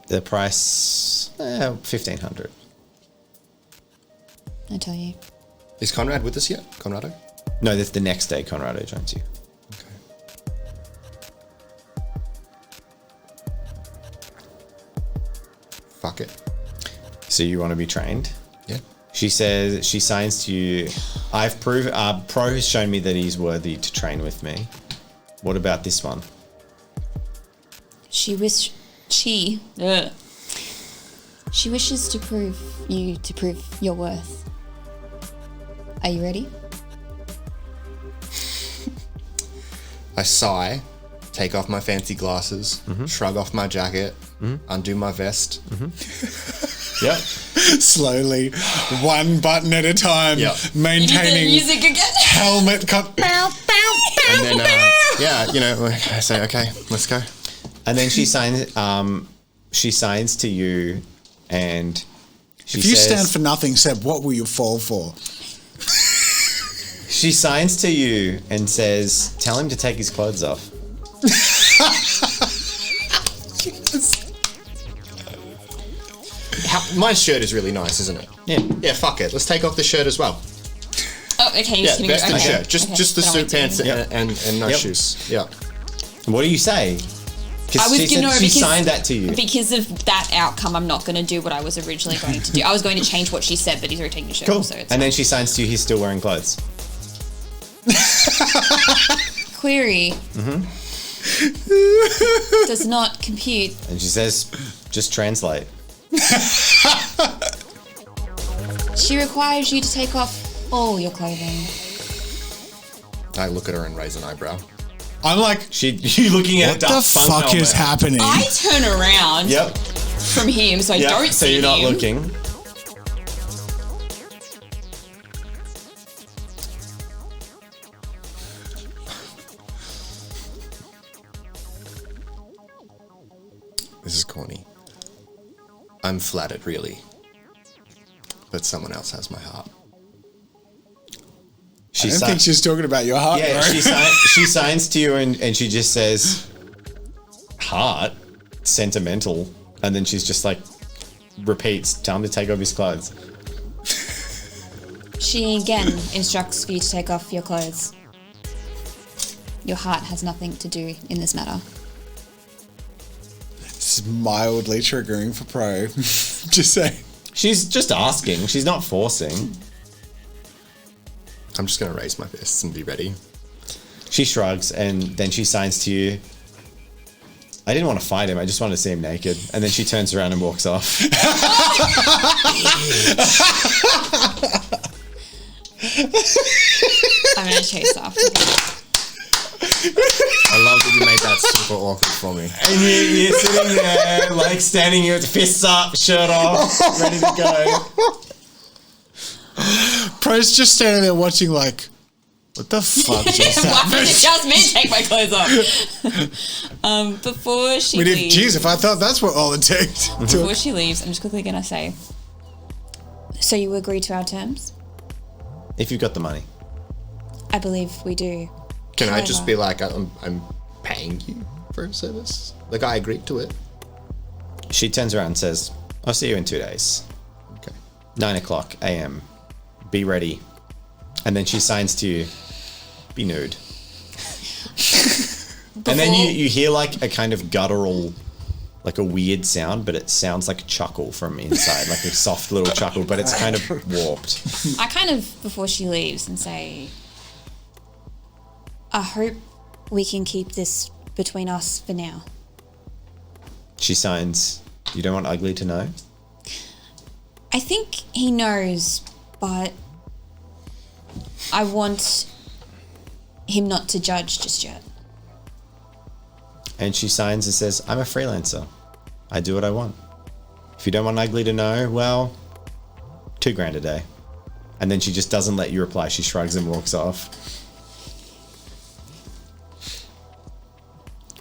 the price, 1,500. I tell you. Is Conrad with us yet? Conrado? No, that's the next day Conrado joins you. Okay. Fuck it. So you want to be trained? Yeah. She says, she signs to you, I've proved, Pro has shown me that he's worthy to train with me. What about this one? She wishes to prove your worth. Are you ready? I sigh, take off my fancy glasses, shrug off my jacket, undo my vest. Yep. Slowly, one button at a time, Yep. maintaining Music again. helmet cut. And then, I say, okay, let's go. And then she signs to you, and she If you says, stand for nothing, Seb, what will you fall for? she signs to you and says, tell him to take his clothes off. My shirt is really nice, isn't it? Yeah. Yeah, fuck it. Let's take off the shirt as well. Oh, okay. You're Yeah, just gonna vest go. and Okay. shirt. Just the Then I suit won't do pants anything. and no Yep. shoes. Yeah. What do you say? I was she gonna she signed that to you. Because of that outcome, I'm not going to do what I was originally going to do. I was going to change what she said, but he's already taken his shirt Cool. off, so it's And then she signs to you, he's still wearing clothes. Query. Does not compute. And she says, just translate. She requires you to take off all your clothing. I look at her and raise an eyebrow. I'm like, You looking at what the Daft Punk fuck is helmet. happening? I turn around Yep. from him, so I Yep. don't So see you're not him. looking. This is corny. I'm flattered, really. But someone else has my heart. She I don't si- think she's talking about your heart, Yeah, bro. she signs to you and she just says, heart, sentimental. And then she's just like, repeats, tell him to take off his clothes. She again instructs for you to take off your clothes. Your heart has nothing to do in this matter. It's mildly triggering for Pro. Just say. She's just asking. She's not forcing. I'm just going to raise my fists and be ready. She shrugs and then she signs to you. I didn't want to fight him. I just wanted to see him naked. And then she turns around and walks off. I'm going to chase after him. I love that you made that super awkward for me. And you're sitting there, like standing here with fists up, shirt off, ready to go. Pro's just standing there watching like, what the fuck just Why happened? did it just me take my clothes off? Before she We did, leaves, jeez, if I thought that's what all it takes. before she leaves, I'm just quickly going to say, So you agree to our terms? If you've got the money. I believe we do. Can I just However- be like, I'm paying you for a service? Like, I agreed to it. She turns around and says, I'll see you in 2 days. Okay. 9:00 a.m. Be ready. And then she signs to you, be nude. And then you hear like a kind of guttural, like a weird sound, but it sounds like a chuckle from inside, like a soft little chuckle, but it's kind of warped. I kind of, before she leaves, and say, I hope we can keep this between us for now. She signs, you don't want Ugly to know? I think he knows, but I want him not to judge just yet. And she signs and says, I'm a freelancer. I do what I want. If you don't want Ugly to know, well, $2,000 a day. And then she just doesn't let you reply. She shrugs and walks off.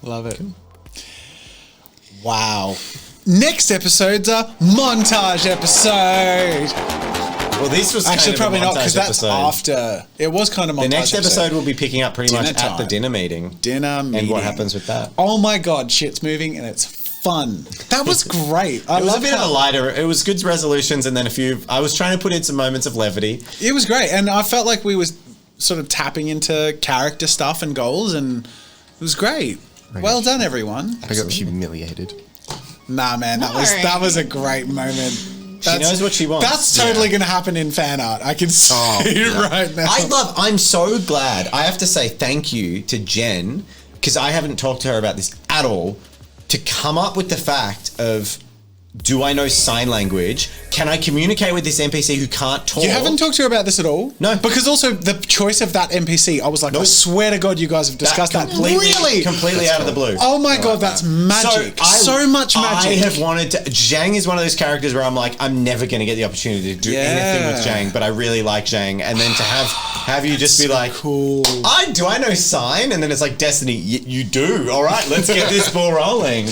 Love it. Wow. Next episode's a montage episode. Well, this was Actually, probably not, because that's episode. after. It was kind of montage. The next episode will be picking up pretty much Dinner at the time. dinner meeting. Dinner meeting. And what happens with that? Oh my god, shit's moving and it's fun. That was great. I It was a love bit of how- a lighter. It was good resolutions and then a few. I was trying to put in some moments of levity. It was great, and I felt like we was sort of tapping into character stuff and goals, and it was great. Well done, everyone. I got humiliated. Nah, man, that was a great moment. She knows what she wants. That's totally going to happen in fan art. I can see it right now. I'm so glad. I have to say thank you to Jen, because I haven't talked to her about this at all, to come up with the fact of, do I know sign language? Can I communicate with this NPC who can't talk? You haven't talked to her about this at all? No. Because also the choice of that NPC, I was like, I swear to God you guys have discussed that. Really? Completely out of the blue. Oh my God, that's magic. So much magic. I have wanted to... Zhang is one of those characters where I'm like, I'm never going to get the opportunity to do anything with Zhang, but I really like Zhang. And then to have you just be like, cool. Do I know sign? And then it's like, Destiny, you do. All right, let's get this ball rolling.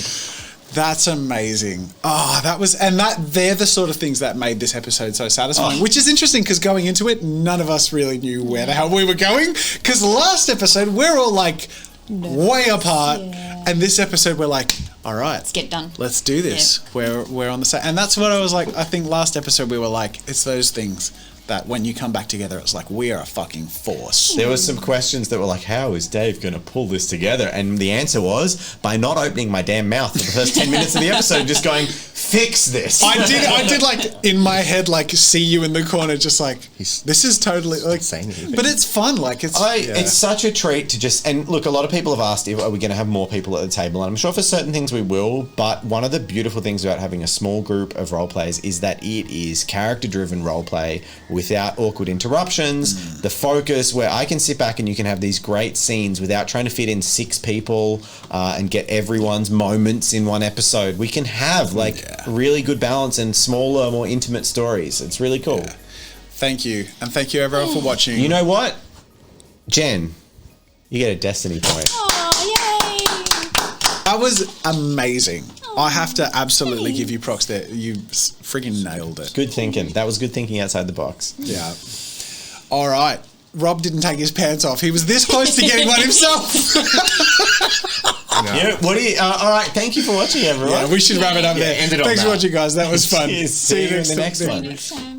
That's amazing. They're the sort of things that made this episode so satisfying, which is interesting because going into it, none of us really knew where the hell we were going. Because last episode, we're all like way apart. Yeah. And this episode, we're like, all right, let's get done. Let's do this. Yep. We're on the same. And that's what I was like, I think last episode we were like, it's those things that when you come back together, it's like, we are a fucking force. There were some questions that were like, how is Dave going to pull this together? And the answer was, by not opening my damn mouth for the first 10 minutes of the episode, just going, fix this. I did like, in my head, like, see you in the corner, just like, this is totally, like, saying anything. But it's fun, like, it's such a treat to just, and look, a lot of people have asked, are we going to have more people at the table? And I'm sure for certain things we will, but one of the beautiful things about having a small group of role players is that it is character-driven role play without awkward interruptions, the focus where I can sit back and you can have these great scenes without trying to fit in 6 people and get everyone's moments in one episode. We can have really good balance and smaller, more intimate stories. It's really cool. Yeah. Thank you. And thank you everyone for watching. You know what? Jen, you get a Destiny point. Oh, yay! That was amazing. I have to absolutely give you props there. You friggin' nailed it. Good thinking. That was good thinking outside the box. Yeah. All right. Rob didn't take his pants off. He was this close to getting one himself. Yeah. What do you? All right. Thank you for watching, everyone. Yeah, we should wrap it up there. End it on Thanks that. for watching, guys. That was fun. See you in the next one.